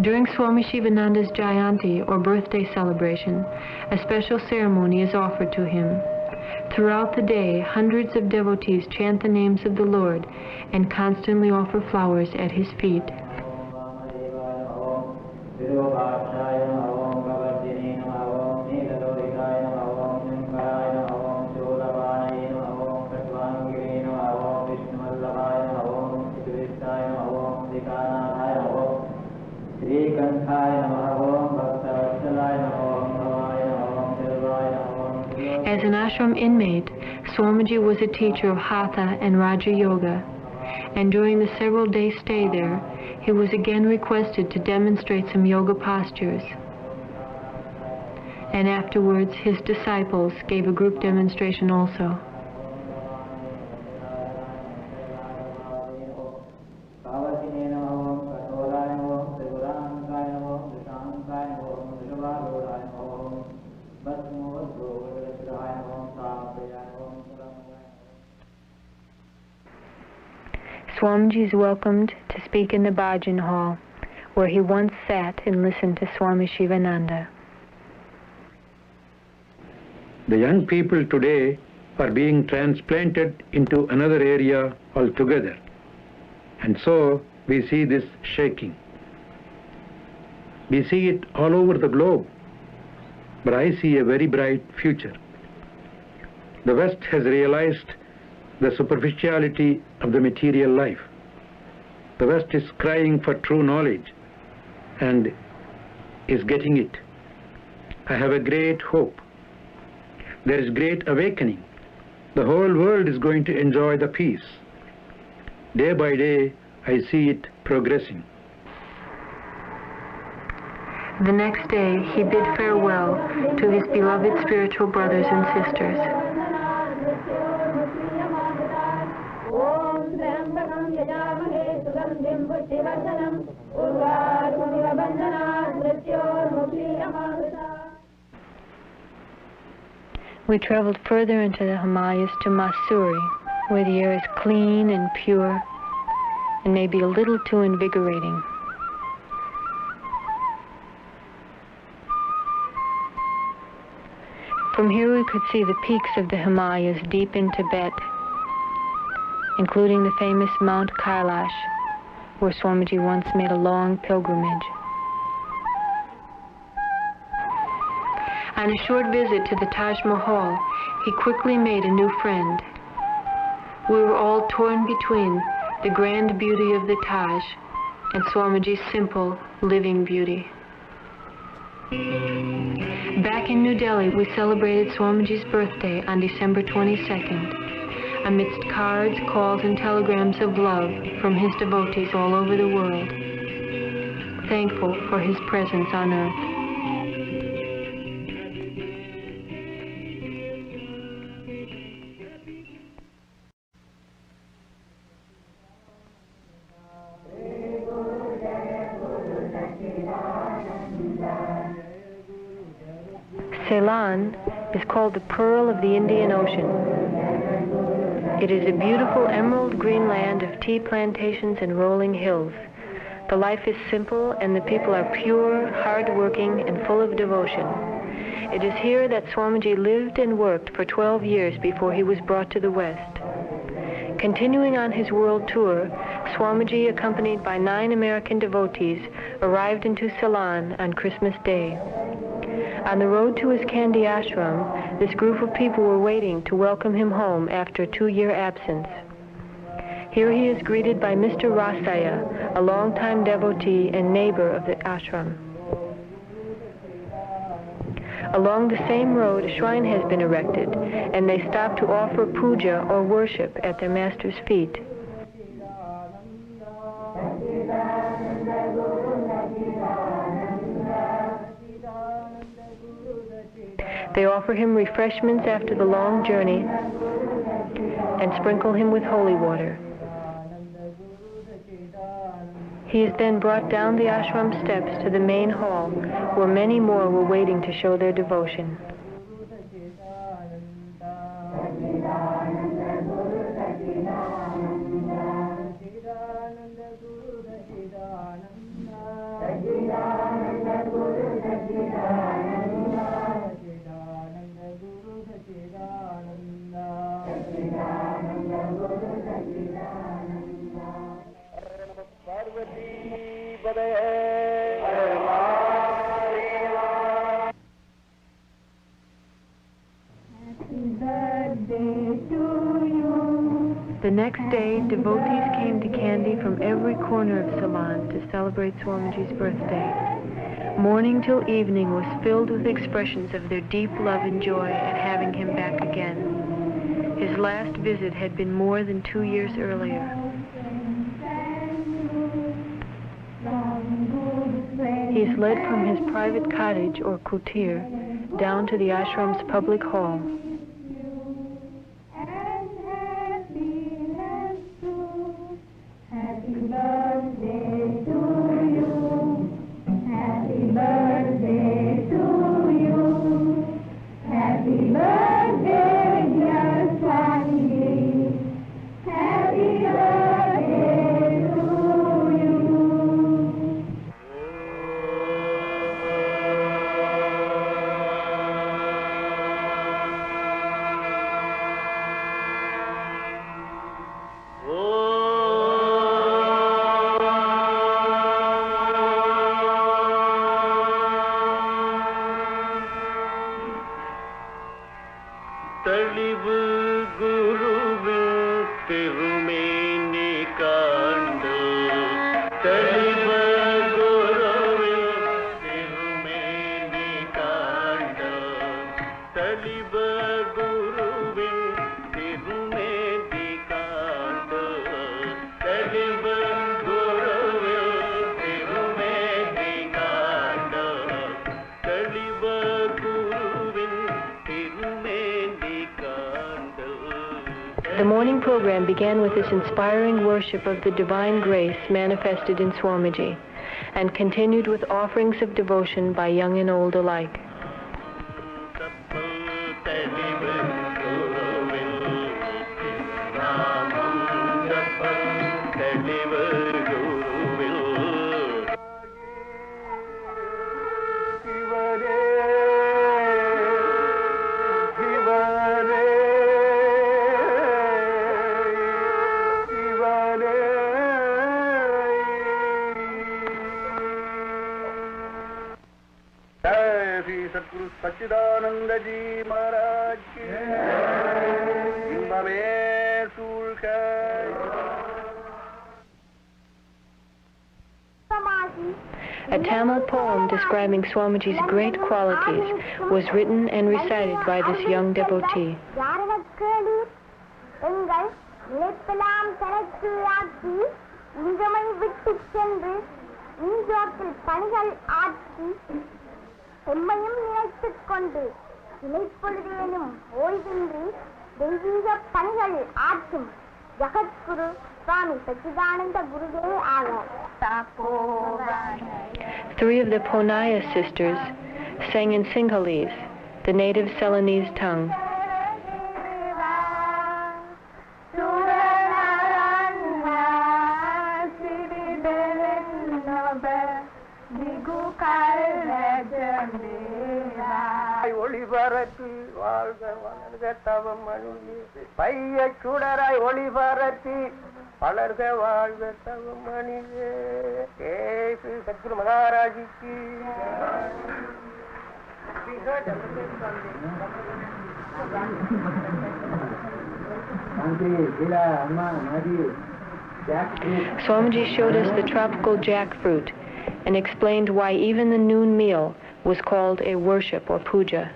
During Swami Shivananda's Jayanti, or birthday celebration, a special ceremony is offered to him. Throughout the day, hundreds of devotees chant the names of the Lord and constantly offer flowers at his feet. As an ashram inmate, Swamiji was a teacher of Hatha and Raja Yoga, and during the several-day stay there, he was again requested to demonstrate some yoga postures. And afterwards, his disciples gave a group demonstration also. Swamiji is welcomed to speak in the Bhajan Hall, where he once sat and listened to Swami Shivananda.
The young people today are being transplanted into another area altogether. And so we see this shaking. We see it all over the globe. But I see a very bright future. The West has realized the superficiality of the material life. The West is crying for true knowledge and is getting it. I have a great hope. There is great awakening. The whole world is going to enjoy the peace. Day by day, I see it progressing.
The next day, he bid farewell to his beloved spiritual brothers and sisters. We traveled further into the Himalayas to Mussoorie, where the air is clean and pure and maybe a little too invigorating. From here we could see the peaks of the Himalayas deep in Tibet, including the famous Mount Kailash, where Swamiji once made a long pilgrimage. On a short visit to the Taj Mahal, he quickly made a new friend. We were all torn between the grand beauty of the Taj and Swamiji's simple, living beauty. Back in New Delhi, we celebrated Swamiji's birthday on December 22nd, amidst cards, calls, and telegrams of love from his devotees all over the world, thankful for his presence on earth. Ceylon is called the pearl of the Indian Ocean. It is a beautiful emerald green land of tea plantations and rolling hills. The life is simple and the people are pure, hard-working, and full of devotion. It is here that Swamiji lived and worked for 12 years before he was brought to the West. Continuing on his world tour, Swamiji, accompanied by 9 American devotees, arrived into Ceylon on Christmas Day. On the road to his Kandy ashram, this group of people were waiting to welcome him home after a 2-year absence. Here he is greeted by Mr. Rasaya, a longtime devotee and neighbor of the ashram. Along the same road, a shrine has been erected, and they stop to offer puja or worship at their master's feet. They offer him refreshments after the long journey and sprinkle him with holy water. He is then brought down the ashram steps to the main hall, where many more were waiting to show their devotion. The next day, devotees came to Kandy from every corner of Ceylon to celebrate Swamiji's birthday. Morning till evening was filled with expressions of their deep love and joy at having him back again. His last visit had been more than 2 years earlier. He is led from his private cottage, or kutir, down to the ashram's public hall. The morning program began with this inspiring worship of the divine grace manifested in Swamiji, and continued with offerings of devotion by young and old alike.
Shri Satchidananda Ji Maharaj ki Jai.
A Tamil poem describing Swamiji's great qualities was written and recited by this young devotee.
எம்மையும் நினைத்துக் கொண்டு இணைப்பொழுதேனும் ஓய்வின்றி தெய்வீக பணிகள் ஆற்றும் Jagadguru Swami Satchidananda Gurudev ஆவார்.
3 of the Ponaya sisters sang in Sinhalese, the native Ceylonese tongue.
ஒளிபரத்தி வாழ்க வளர்க தவமணி பைய சுடராய் ஒளிபரத்தி வளர்க வாழ்க தவமணியே. Sri Sadhguru மகாராஜிக்கு
Swamiji showed us the tropical jackfruit and explained why even the noon meal was called a worship or puja.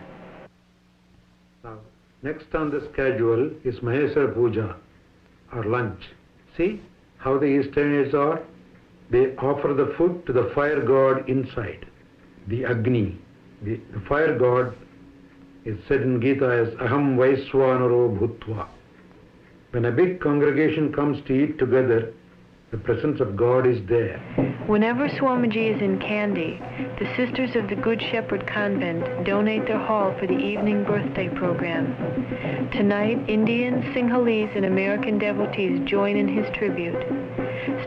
Now, next on the schedule is Mahesara Puja, or lunch. See how the Easternians are? They offer the food to the fire god inside, the Agni. The fire god is said in Gita as Aham Vaiswanaro Bhutva. When a big congregation comes to eat together, the presence of God is there.
Whenever Swamiji is in Kandy, the Sisters of the Good Shepherd Convent donate their hall for the evening birthday program. Tonight, Indians, Sinhalese, and American devotees join in his tribute.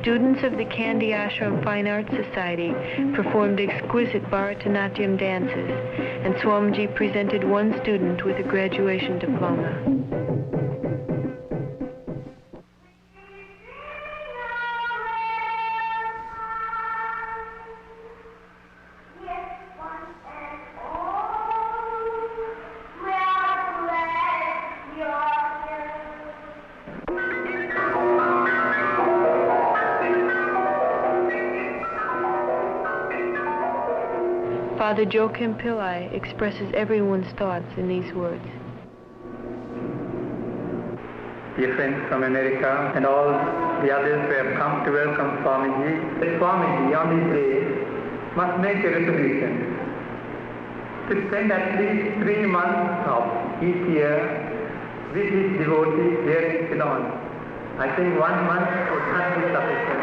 Students of the Kandy Ashram Fine Arts Society performed exquisite Bharatanatyam dances, and Swamiji presented one student with a graduation diploma. Father Joachim Pillai expresses everyone's thoughts in these words.
Dear friends from America and all the others who have come to welcome Swamiji, the Swamiji on this day must make a resolution to spend at least 3 months of each year with his devotees here in Ceylon. I think 1 month would not be sufficient.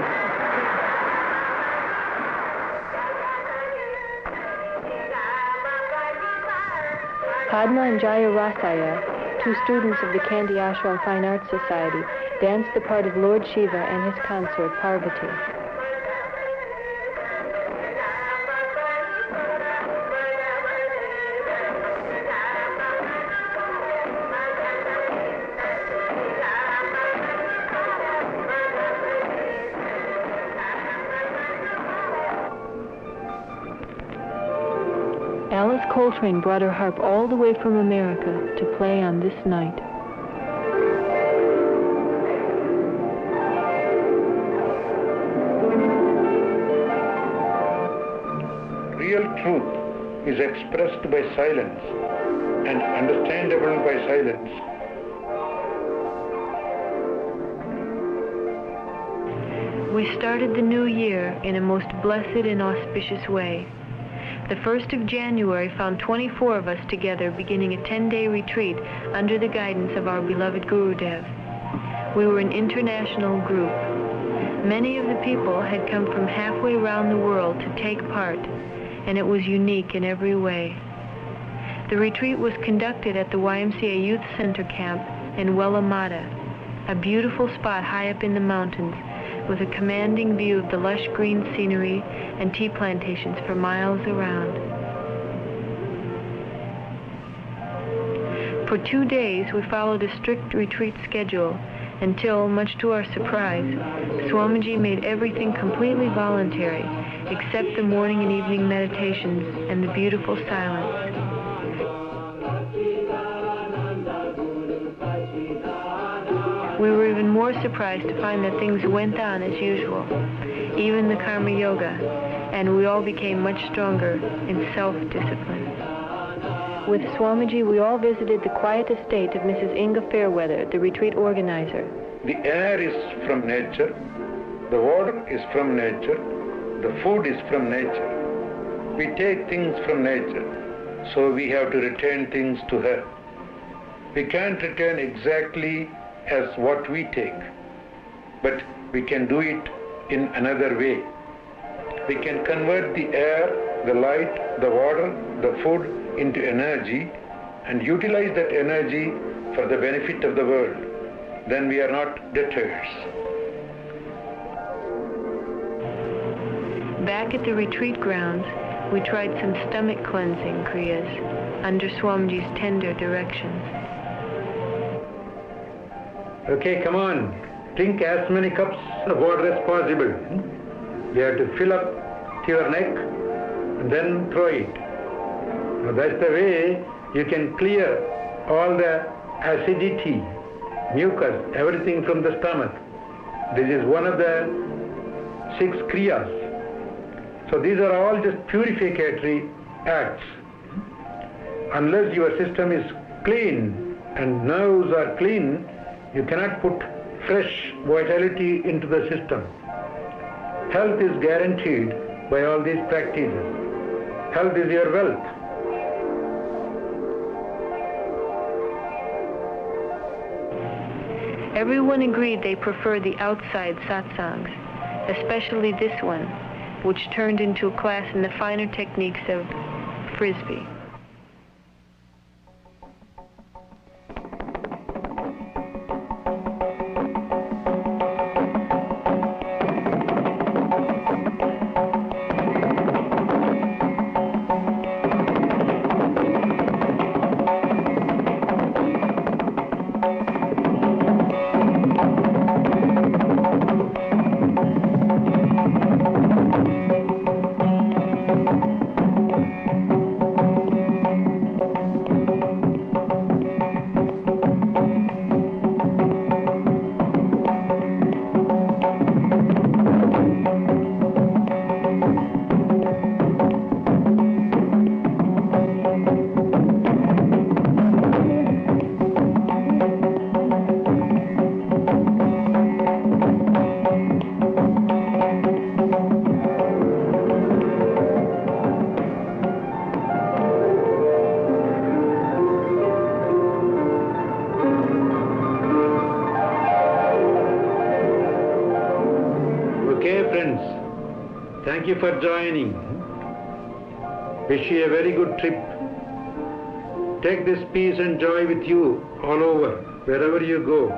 Padma and Jaya Rasaya, two students of the Kandy Ashram Fine Arts Society, danced the part of Lord Shiva and his consort Parvati. Alice Coltrane brought her harp all the way from America to play on this night.
Real truth is expressed by silence and understandable by silence.
We started the new year in a most blessed and auspicious way. The 1st of January found 24 of us together beginning a 10-day retreat under the guidance of our beloved Gurudev. We were an international group. Many of the people had come from halfway around the world to take part, and it was unique in every way. The retreat was conducted at the YMCA Youth Center camp in Wellamata, a beautiful spot high up in the mountains with a commanding view of the lush green scenery and tea plantations for miles around. For 2 days, we followed a strict retreat schedule until, much to our surprise, Swamiji made everything completely voluntary, except the morning and evening meditations and the beautiful silence. We were even more surprised to find that things went on as usual, even the Karma Yoga, and we all became much stronger in self-discipline. With Swamiji, we all visited the quiet estate of Mrs. Inga Fairweather, the retreat organizer.
The air is from nature, the water is from nature, the food is from nature. We take things from nature, so we have to return things to her. We can't return exactly as what we take, but we can do it in another way. We can convert the air, the light, the water, the food into energy and utilize that energy for the benefit of the world. Then we are not debtors.
Back at the retreat grounds, we tried some stomach cleansing kriyas under Swamiji's tender directions.
Okay, come on. Drink as many cups of water as possible. You have to fill up to your neck and then throw it. Now that's the way you can clear all the acidity, mucus, everything from the stomach. This is one of the 6 kriyas. So these are all just purificatory acts. Unless your system is clean and nerves are clean, you cannot put fresh vitality into the system. Health is guaranteed by all these practices. Health is your wealth.
Everyone agreed they preferred the outside satsangs, especially this one, which turned into a class in the finer techniques of Frisbee.
Thank you for joining. Wish you a very good trip. Take this peace and joy with you all over, wherever you go,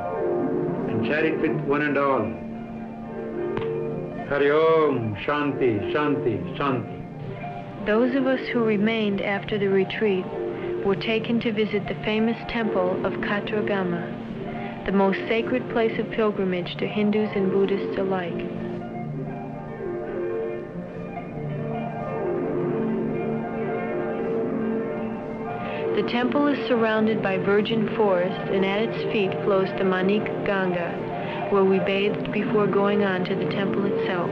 and share it with one and all. Hari Om, Shanti, Shanti, Shanti.
Those of us who remained after the retreat were taken to visit the famous temple of Katragama, the most sacred place of pilgrimage to Hindus and Buddhists alike. The temple is surrounded by virgin forest, and at its feet flows the Manik Ganga, where we bathed before going on to the temple itself.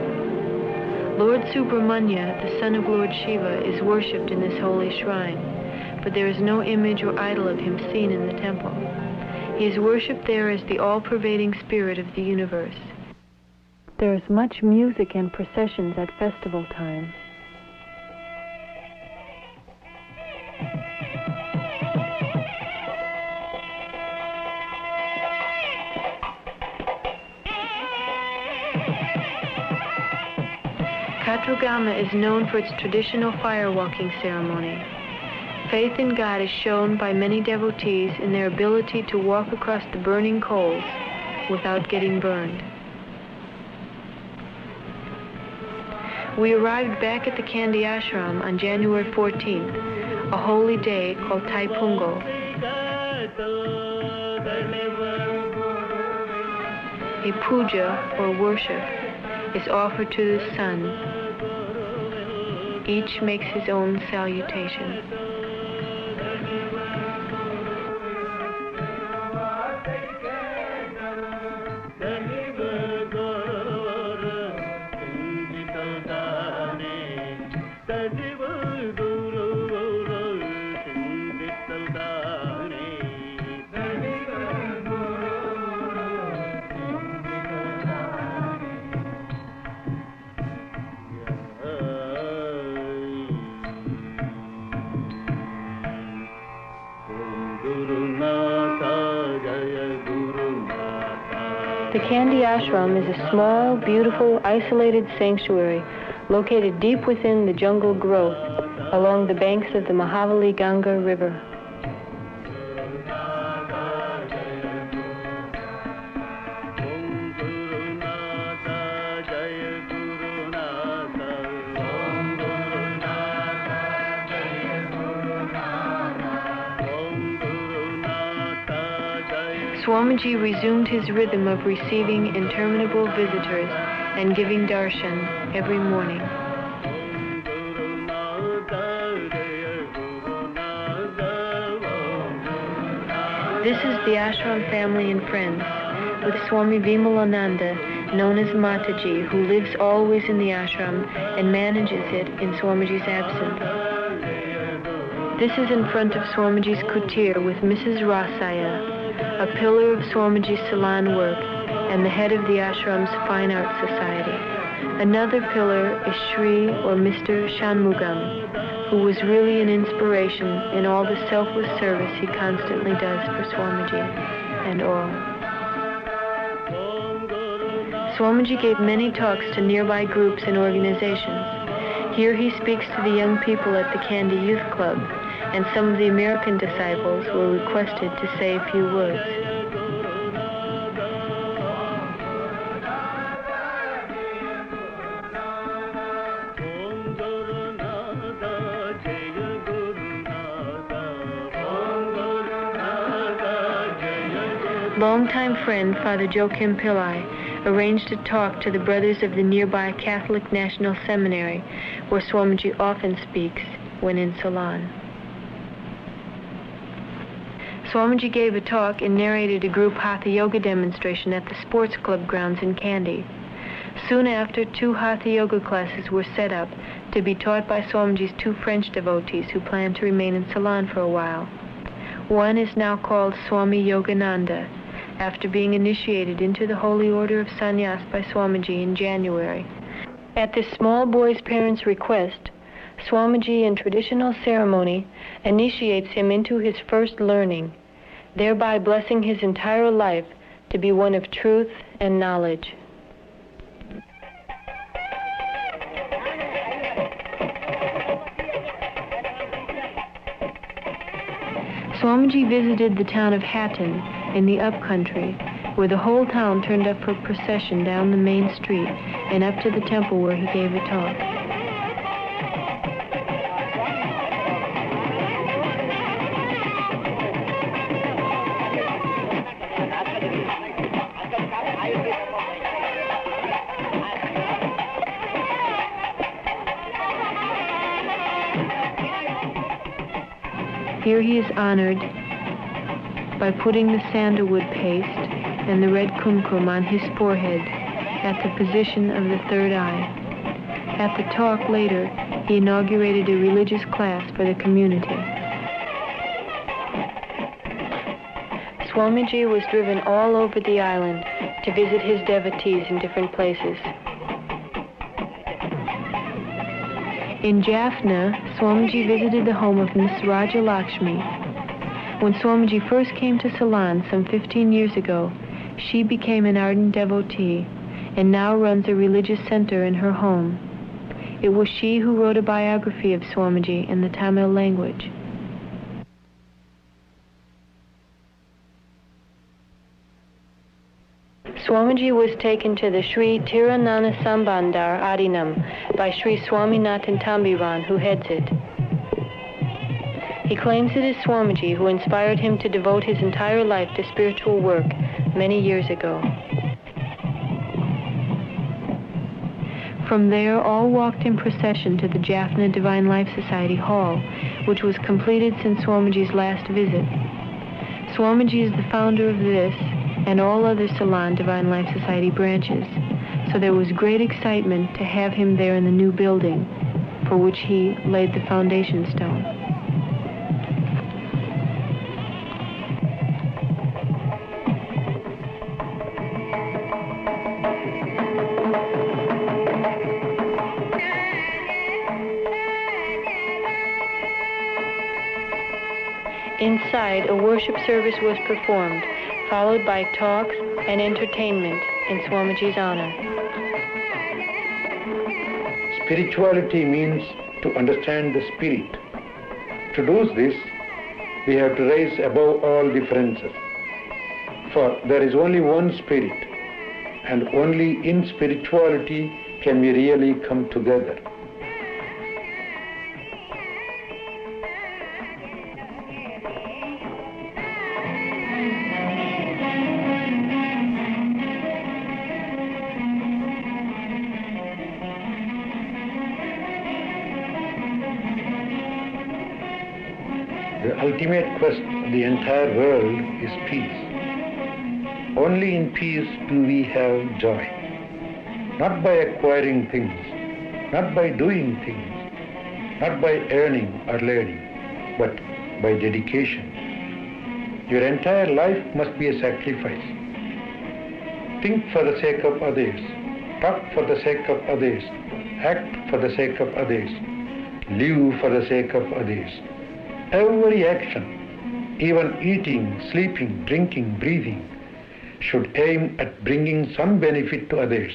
Lord Subramanya, the son of Lord Shiva, is worshipped in this holy shrine, but there is no image or idol of him seen in the temple. He is worshipped there as the all-pervading spirit of the universe. There is much music and processions at festival time. Katragama is known for its traditional fire-walking ceremony. Faith in God is shown by many devotees in their ability to walk across the burning coals without getting burned. We arrived back at the Kandy Ashram on January 14th, a holy day called Thai Pungal. A puja, or worship, is offered to the sun. Each makes his own salutation. The Kandy Ashram is a small, beautiful, isolated sanctuary located deep within the jungle growth along the banks of the Mahavali Ganga River. Swamiji resumed his rhythm of receiving interminable visitors and giving darshan every morning. This is the ashram family and friends, with Swami Vimalananda, known as Mataji, who lives always in the ashram and manages it in Swamiji's absence. This is in front of Swamiji's kutir with Mrs. Rasaya, a pillar of Swamiji's Ceylon work and the head of the Ashram's Fine Arts Society. Another pillar is Sri or Mr. Shanmugam, who was really an inspiration in all the selfless service he constantly does for Swamiji and all. Swamiji gave many talks to nearby groups and organizations. Here he speaks to the young people at the Kandy Youth Club, and some of the American disciples were requested to say a few words. Longtime friend Father Joachim Pillai arranged a talk to the brothers of the nearby Catholic National Seminary, where Swamiji often speaks when in Ceylon. Swamiji gave a talk and narrated a group Hatha Yoga demonstration at the sports club grounds in Kandy. Soon after, 2 Hatha Yoga classes were set up to be taught by Swamiji's 2 French devotees who planned to remain in Ceylon for a while. One is now called Swami Yogananda, after being initiated into the Holy Order of Sannyas by Swamiji in January. At this small boy's parents' request, Swamiji in traditional ceremony initiates him into his first learning, thereby blessing his entire life to be one of truth and knowledge. Swamiji visited the town of Hatton in the upcountry, where the whole town turned up for procession down the main street and up to the temple where he gave a talk. Here he is honored by putting the sandalwood paste and the red kumkum on his forehead at the position of the third eye. At the talk later, he inaugurated a religious class for the community. Swamiji was driven all over the island to visit his devotees in different places. In Jaffna, Swamiji visited the home of Miss Raja Lakshmi. When Swamiji first came to Ceylon some 15 years ago, she became an ardent devotee and now runs a religious center in her home. It was she who wrote a biography of Swamiji in the Tamil language. Swamiji was taken to the Sri Tirunana Sambandar Adinam by Sri Swaminathan Tambiran, who heads it. He claims it is Swamiji who inspired him to devote his entire life to spiritual work many years ago. From there, all walked in procession to the Jaffna Divine Life Society Hall, which was completed since Swamiji's last visit. Swamiji is the founder of this and all other Ceylon Divine Life Society branches, so there was great excitement to have him there in the new building, for which he laid the foundation stone. Inside, a worship service was performed, followed by talks and entertainment in Swamiji's honor.
Spirituality means to understand the spirit. To do this, we have to rise above all differences. For there is only one spirit, and only in spirituality can we really come together. The ultimate quest of the entire world is peace. Only in peace do we have joy. Not by acquiring things, not by doing things, not by earning or learning, but by dedication. Your entire life must be a sacrifice. Think for the sake of others, talk for the sake of others, act for the sake of others, live for the sake of others. Every action, even eating, sleeping, drinking, breathing, should aim at bringing some benefit to others.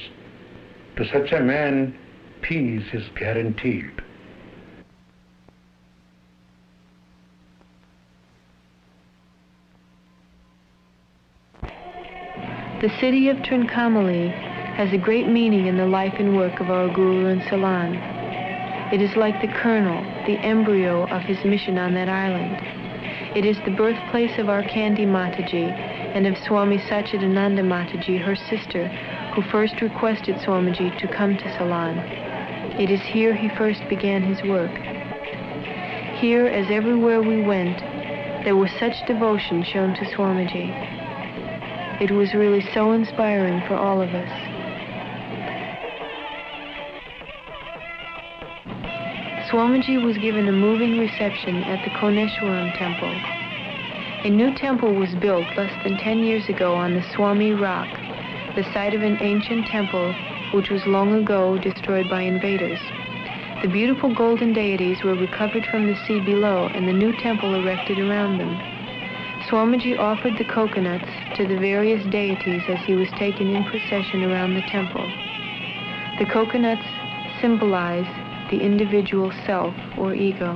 To such a man, peace is guaranteed.
The city of Trincomalee has a great meaning in the life and work of our Guru in Ceylon. It is like the kernel, the embryo of his mission on that island. It is the birthplace of our Kandi Mataji and of Swami Satchidananda Mataji, her sister, who first requested Swamiji to come to Ceylon. It is here he first began his work. Here, as everywhere we went, there was such devotion shown to Swamiji. It was really so inspiring for all of us. Swamiji was given a moving reception at the Koneshwaram temple. A new temple was built less than 10 years ago on the Swami Rock, the site of an ancient temple which was long ago destroyed by invaders. The beautiful golden deities were recovered from the sea below and the new temple erected around them. Swamiji offered the coconuts to the various deities as he was taken in procession around the temple. The coconuts symbolize the individual self or ego.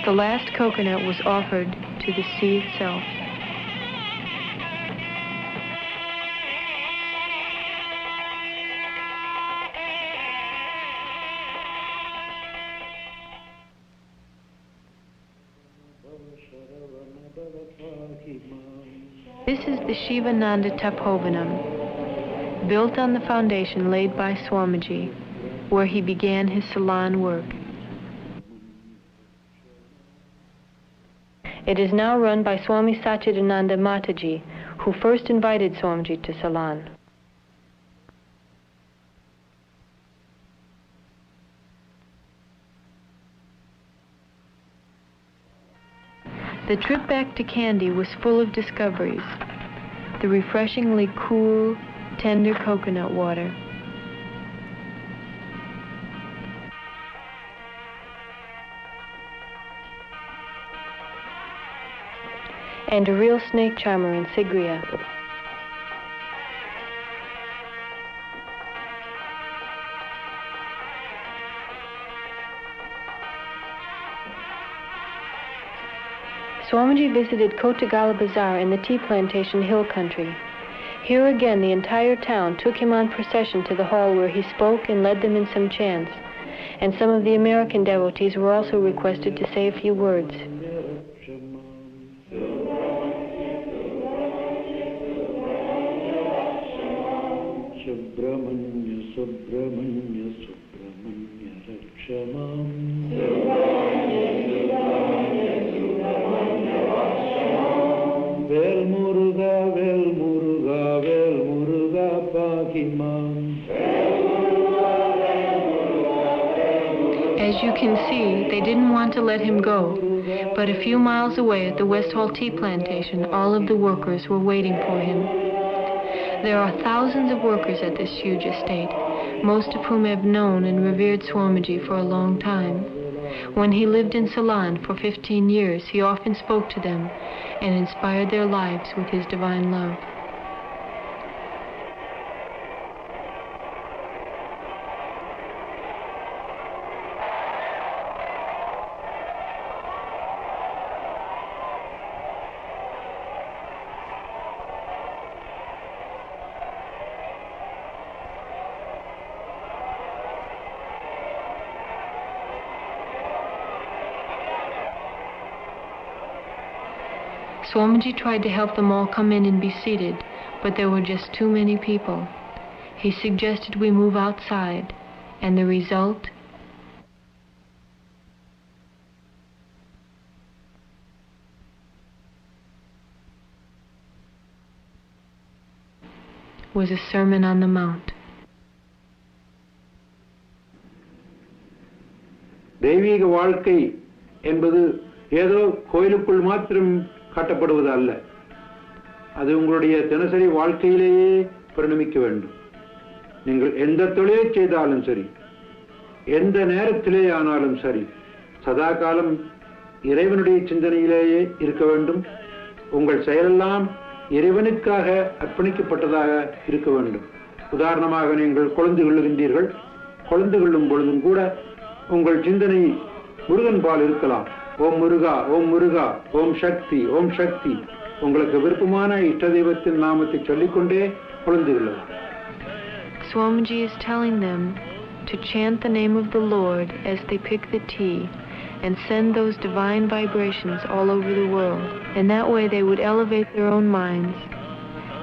The last coconut was offered to the sea itself. This is the Shivananda Tapovanam, built on the foundation laid by Swamiji, where he began his Ceylon work. It is now run by Swami Satchidananda Mataji, who first invited Swamiji to Ceylon. The trip back to Kandy was full of discoveries. The refreshingly cool, tender coconut water. And a real snake charmer in Sigriya. Swamiji visited Kotagala Bazaar in the tea plantation hill country. Here again the entire town took him on procession to the hall where he spoke and led them in some chants, and some of the American devotees were also requested to say a few words. As you can see, they didn't want to let him go, but a few miles away at the West Hall Tea Plantation, all of the workers were waiting for him. There are thousands of workers at this huge estate, most of whom have known and revered Swamiji for a long time. When he lived in Ceylon for 15 years, he often spoke to them and inspired their lives with his divine love. Swamiji tried to help them all come in and be seated, but there were just too many people. He suggested we move outside, and the result? Was a Sermon on the Mount.
தெய்வீக வாழ்க்கை என்பது ஏதோ கோயிலுக்குள் மாத்திரம் காட்டப்படுவது அல்ல. அது உங்களுடைய தினசரி வாழ்க்கையிலேயே பரிணமிக்க வேண்டும். நீங்கள் எந்த தொழிலை செய்தாலும் சரி, எந்த நேரத்திலே ஆனாலும் சரி, சதா காலம் இறைவனுடைய சிந்தனையிலேயே இருக்க வேண்டும். உங்கள் செயலெல்லாம் இறைவனுக்காக அர்ப்பணிக்கப்பட்டதாக இருக்க வேண்டும். உதாரணமாக, நீங்கள் குழந்தை கொள்ளுகின்றீர்கள். குழந்தை கொள்ளும் பொழுதும் கூட உங்கள் சிந்தனை முருகன் பால் இருக்கலாம். ஓம் முருகா, ஓம் முருகா, ஓம் சக்தி, ஓம் சக்தி. உங்களுக்கு விருப்பமான இஷ்ட தெய்வத்தின் நாமத்தை சொல்லிக்கொண்டே குழந்தை கொள்ளலாம்.
Swamiji is telling them to chant the name of the Lord as they pick the tea and send those divine vibrations all over the world. And that way they would elevate their own minds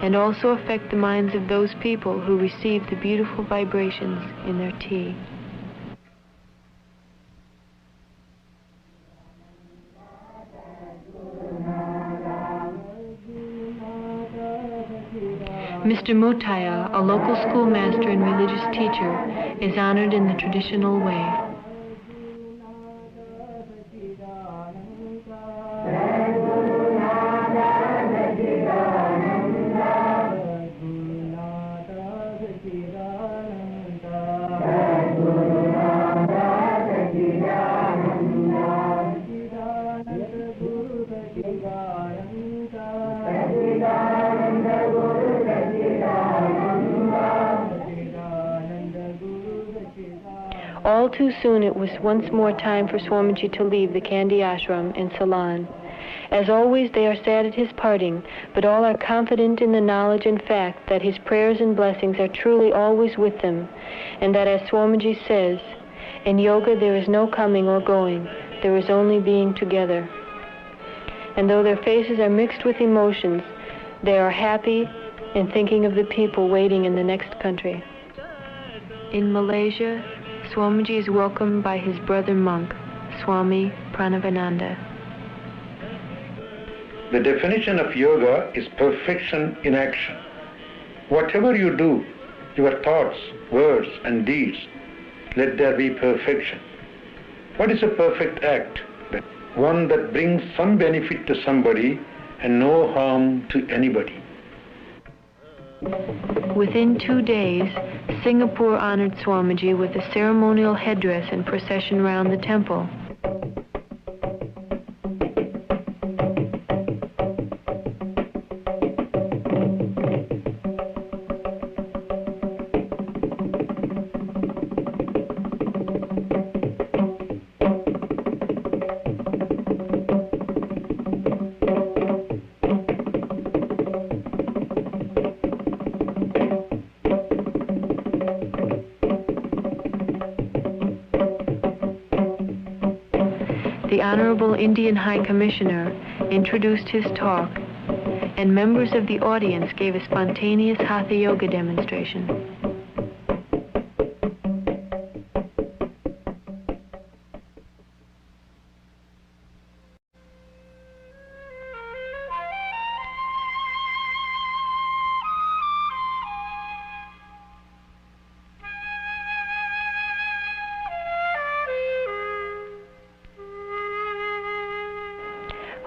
and also affect the minds of those people who receive the beautiful vibrations in their tea. Mr. Mutaya, a local schoolmaster and religious teacher, is honored in the traditional way. All too soon it was once more time for Swamiji to leave the Candy Ashram in Ceylon. As always, they are sad at his parting, but all are confident in the knowledge and fact that his prayers and blessings are truly always with them, and that, as Swamiji says, in yoga there is no coming or going, there is only being together. And though their faces are mixed with emotions, they are happy and thinking of the people waiting in the next country. In Malaysia, Swamiji is welcomed by his brother monk, Swami Pranavananda.
The definition of yoga is perfection in action. Whatever you do, your thoughts, words and deeds, let there be perfection. What is a perfect act? One that brings some benefit to somebody and no harm to anybody.
Within 2 days, Singapore honored Swamiji with a ceremonial headdress and procession round the temple. The Honorable Indian High Commissioner introduced his talk, and members of the audience gave a spontaneous Hatha Yoga demonstration.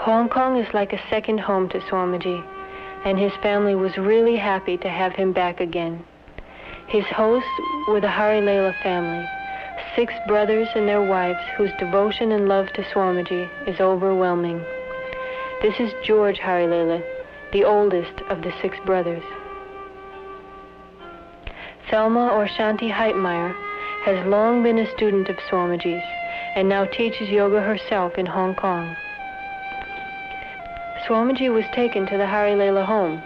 Hong Kong is like a second home to Swamiji, and his family was really happy to have him back again. His hosts were the Hari Leela family, 6 brothers and their wives whose devotion and love to Swamiji is overwhelming. This is George Hari Leela, the oldest of the 6 brothers. Thelma or Shanti Heitmeyer has long been a student of Swamiji's and now teaches yoga herself in Hong Kong. Swamiji was taken to the Hari Leela home,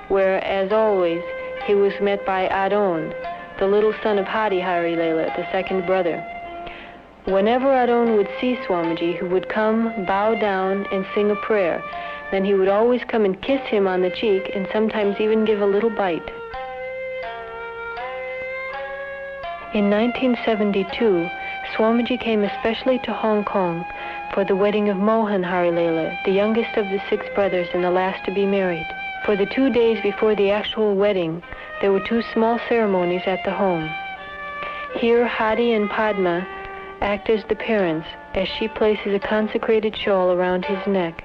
where, as always, he was met by Adon, the little son of Hadi Hari Leela, the second brother. Whenever Adon would see Swamiji, he would come, bow down, and sing a prayer. Then he would always come and kiss him on the cheek, and sometimes even give a little bite. In 1972, Swamiji came especially to Hong Kong for the wedding of Mohan Hari Leela, the youngest of the 6 brothers and the last to be married. For the 2 days before the actual wedding, there were 2 small ceremonies at the home. Here, Hadi and Padma act as the parents as she places a consecrated shawl around his neck,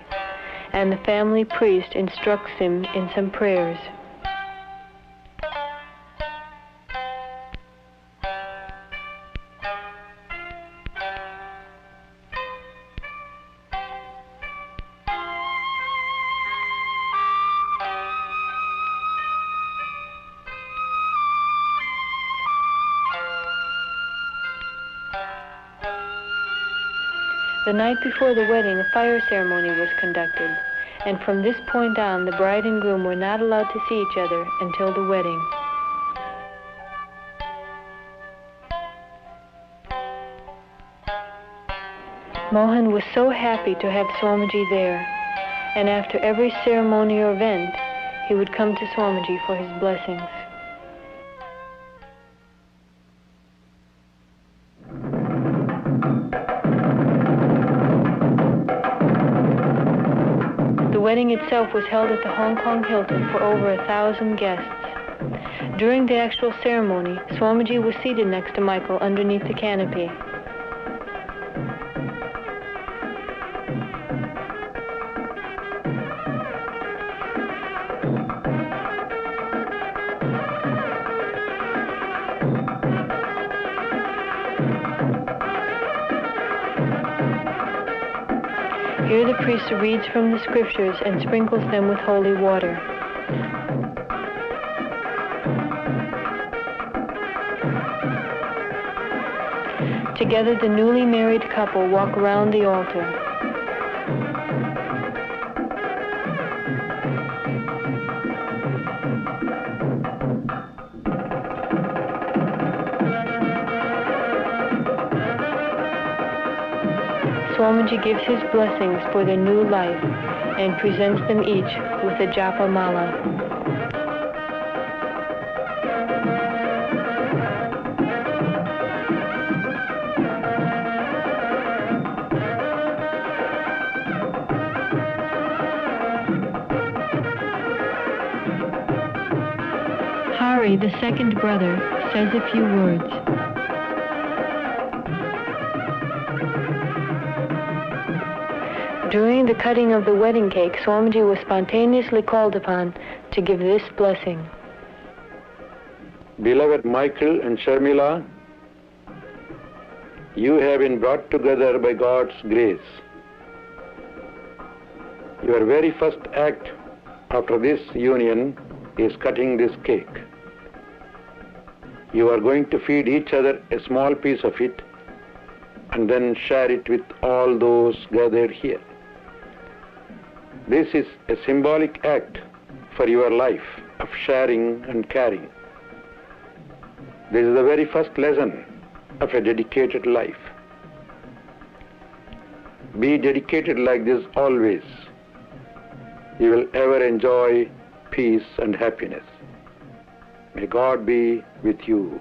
and the family priest instructs him in some prayers. The night before the wedding, a fire ceremony was conducted, and from this point on, the bride and groom were not allowed to see each other until the wedding. Mohan was so happy to have Swamiji there, and after every ceremony or event, he would come to Swamiji for his blessings. The wedding itself was held at the Hong Kong Hilton for over 1,000 guests. During the actual ceremony, Swamiji was seated next to Michael underneath the canopy. Here the priest reads from the scriptures and sprinkles them with holy water. Together the newly married couple walk around the altar. Swamiji gives his blessings for their new life and presents them each with a japa mala. Hari, the second brother, says a few words. During the cutting of the wedding cake, Swamiji was spontaneously called upon to give this blessing.
Beloved Michael and Sharmila, you have been brought together by God's grace. Your very first act after this union is cutting this cake. You are going to feed each other a small piece of it and then share it with all those gathered here. This is a symbolic act for your life of sharing and caring. This is the very first lesson of a dedicated life. Be dedicated like this always. You will ever enjoy peace and happiness. May God be with you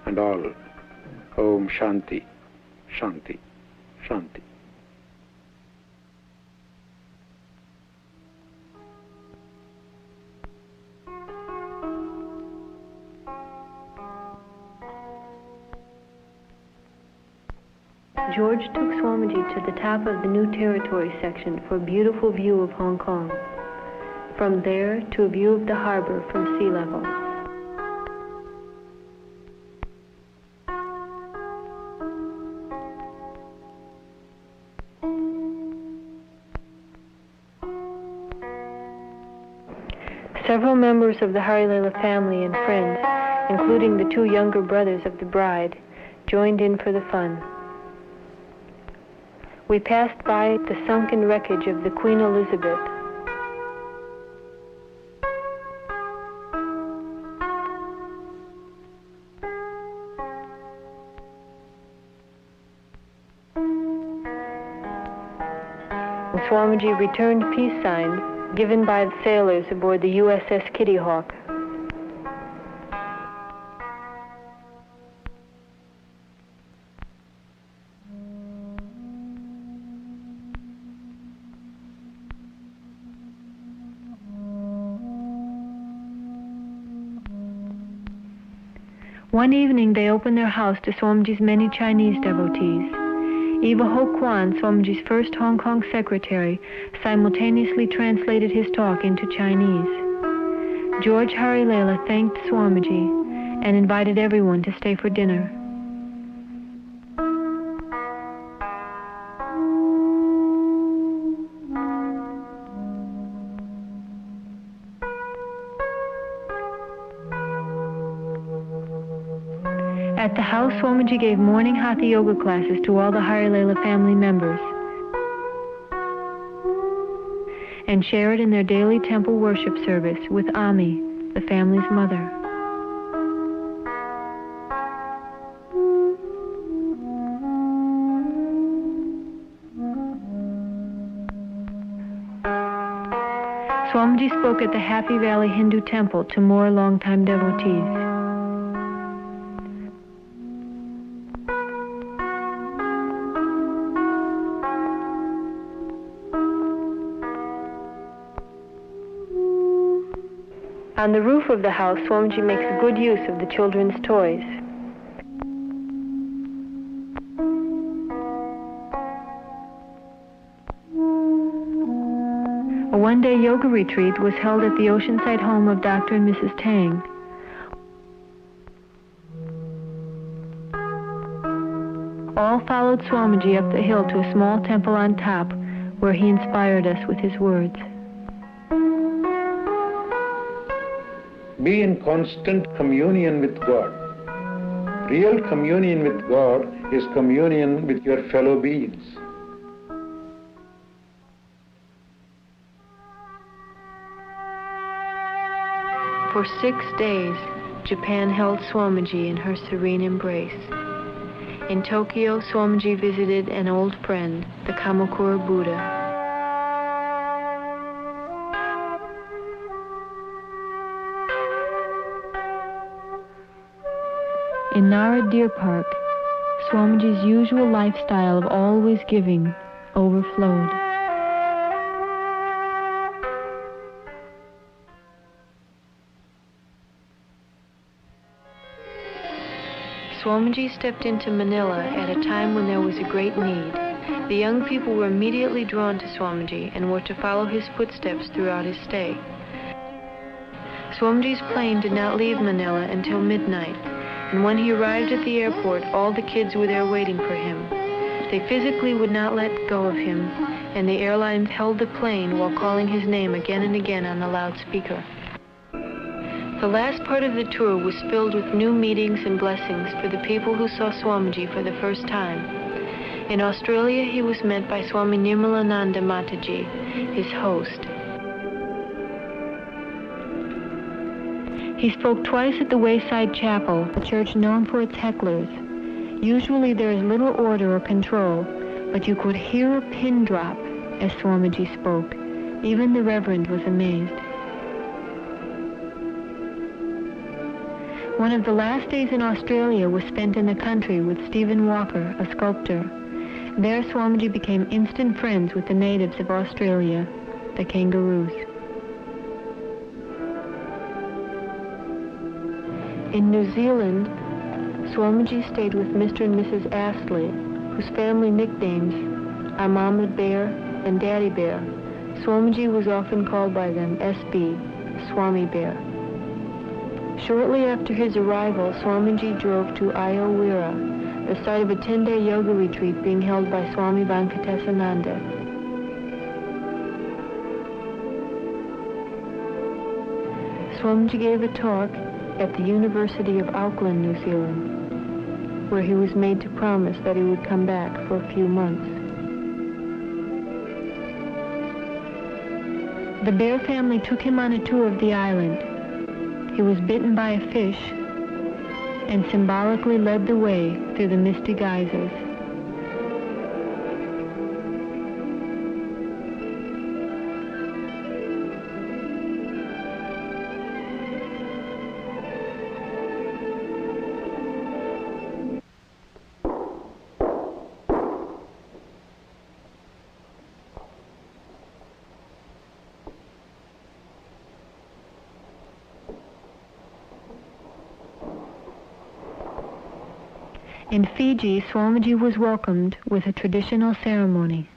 and all. Om Shanti, Shanti, Shanti.
George took Swamiji to the top of the New Territory section for a beautiful view of Hong Kong. From there to a view of the harbor from sea level. Several members of the Harilala family and friends, including the two younger brothers of the bride, joined in for the fun. We passed by the sunken wreckage of the Queen Elizabeth. Swamiji returned peace signs given by the sailors aboard the USS Kitty Hawk. One evening they opened their house to Swamiji's many Chinese devotees. Eva Ho Kwan, Swamiji's first Hong Kong secretary, simultaneously translated his talk into Chinese. George Harilela thanked Swamiji and invited everyone to stay for dinner. At the house, Swamiji gave morning Hatha Yoga classes to all the Harilela family members and shared in their daily temple worship service with Ami, the family's mother. Swamiji spoke at the Happy Valley Hindu Temple to more longtime devotees. On the roof of the house, Swamiji makes good use of the children's toys. A one-day yoga retreat was held at the oceanside home of Dr. and Mrs. Tang. All followed Swamiji up the hill to a small temple on top, where he inspired us with his words.
Be in constant communion with God. Real communion with God is communion with your fellow beings.
For 6 days, Japan held Swamiji in her serene embrace. In Tokyo, Swamiji visited an old friend, the Kamakura Buddha. In Nara Deer Park, Swamiji's usual lifestyle of always giving overflowed. Swamiji stepped into Manila at a time when there was a great need. The young people were immediately drawn to Swamiji and were to follow his footsteps throughout his stay. Swamiji's plane did not leave Manila until midnight, and when he arrived at the airport, all the kids were there waiting for him. They physically would not let go of him, and the airlines held the plane while calling his name again and again on the loudspeaker. The last part of the tour was filled with new meetings and blessings for the people who saw Swamiji for the first time. In Australia, he was met by Swami Nirmalananda Mataji, his host. He spoke twice at the Wayside Chapel, a church known for its hecklers. Usually there is little order or control, but you could hear a pin drop as Swamiji spoke. Even the Reverend was amazed. One of the last days in Australia was spent in the country with Stephen Walker, a sculptor. There Swamiji became instant friends with the natives of Australia, the kangaroos. In New Zealand, Swamiji stayed with Mr. and Mrs. Astley, whose family nicknames are Mama Bear and Daddy Bear. Swamiji was often called by them SB, Swami Bear. Shortly after his arrival, Swamiji drove to Ayowira, the site of a 10-day yoga retreat being held by Swami Venkatesananda. Swamiji gave a talk at the University of Auckland, New Zealand, where he was made to promise that he would come back for a few months. The Bear family took him on a tour of the island. He was bitten by a fish and symbolically led the way through the misty geysers. In Fiji, Swamiji was welcomed with a traditional ceremony.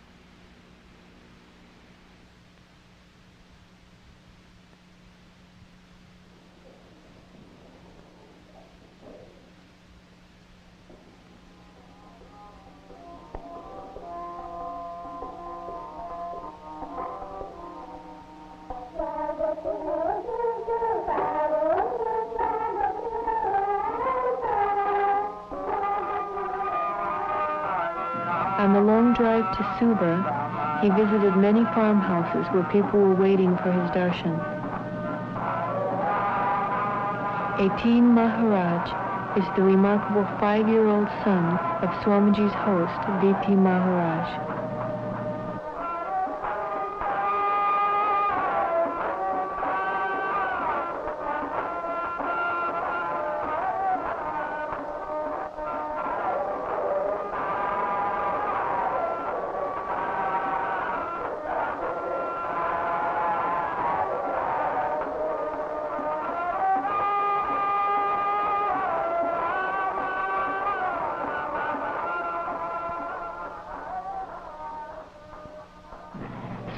On the long drive to Suba, he visited many farmhouses where people were waiting for his darshan. 18 Maharaj is the remarkable 5-year-old son of Swamiji's host, V.P. Maharaj.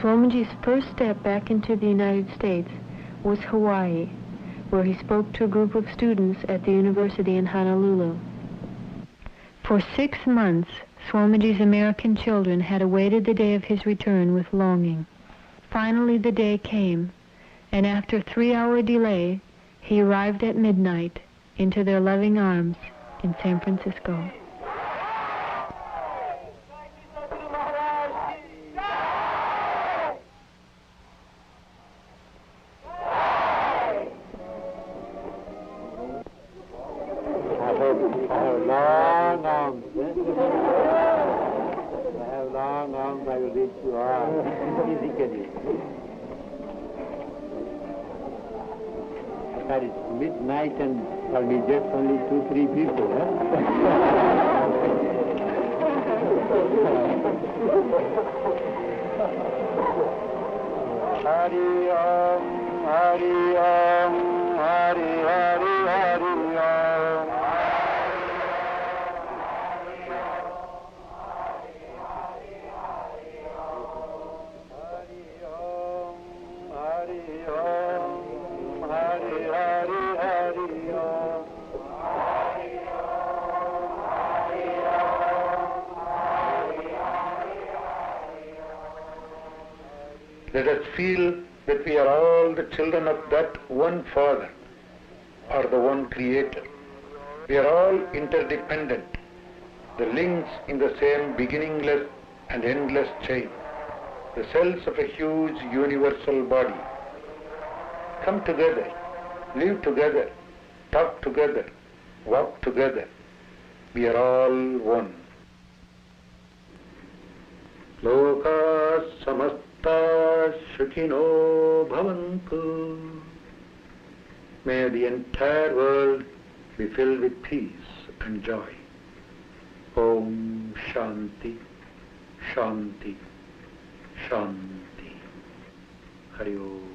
Swamiji's first step back into the United States was Hawaii, where he spoke to a group of students at the university in Honolulu. For 6 months, Swamiji's American children had awaited the day of his return with longing. Finally, the day came, and after a 3-hour delay, he arrived at midnight into their loving arms in San Francisco.
It's midnight and probably just only 2-3 people, huh? Hari Om, Hari Om, Hari Hari Hari Om.
Let us feel that we are all the children of that one Father, or the one Creator. We are all interdependent, the links in the same beginningless and endless chain, the cells of a huge universal body. Come together, live together, talk together, walk together. We are all one. Loka samasta Shukhino bhavantu. May the entire world be filled with peace and joy. Om Shanti, Shanti, Shanti. Hari Om.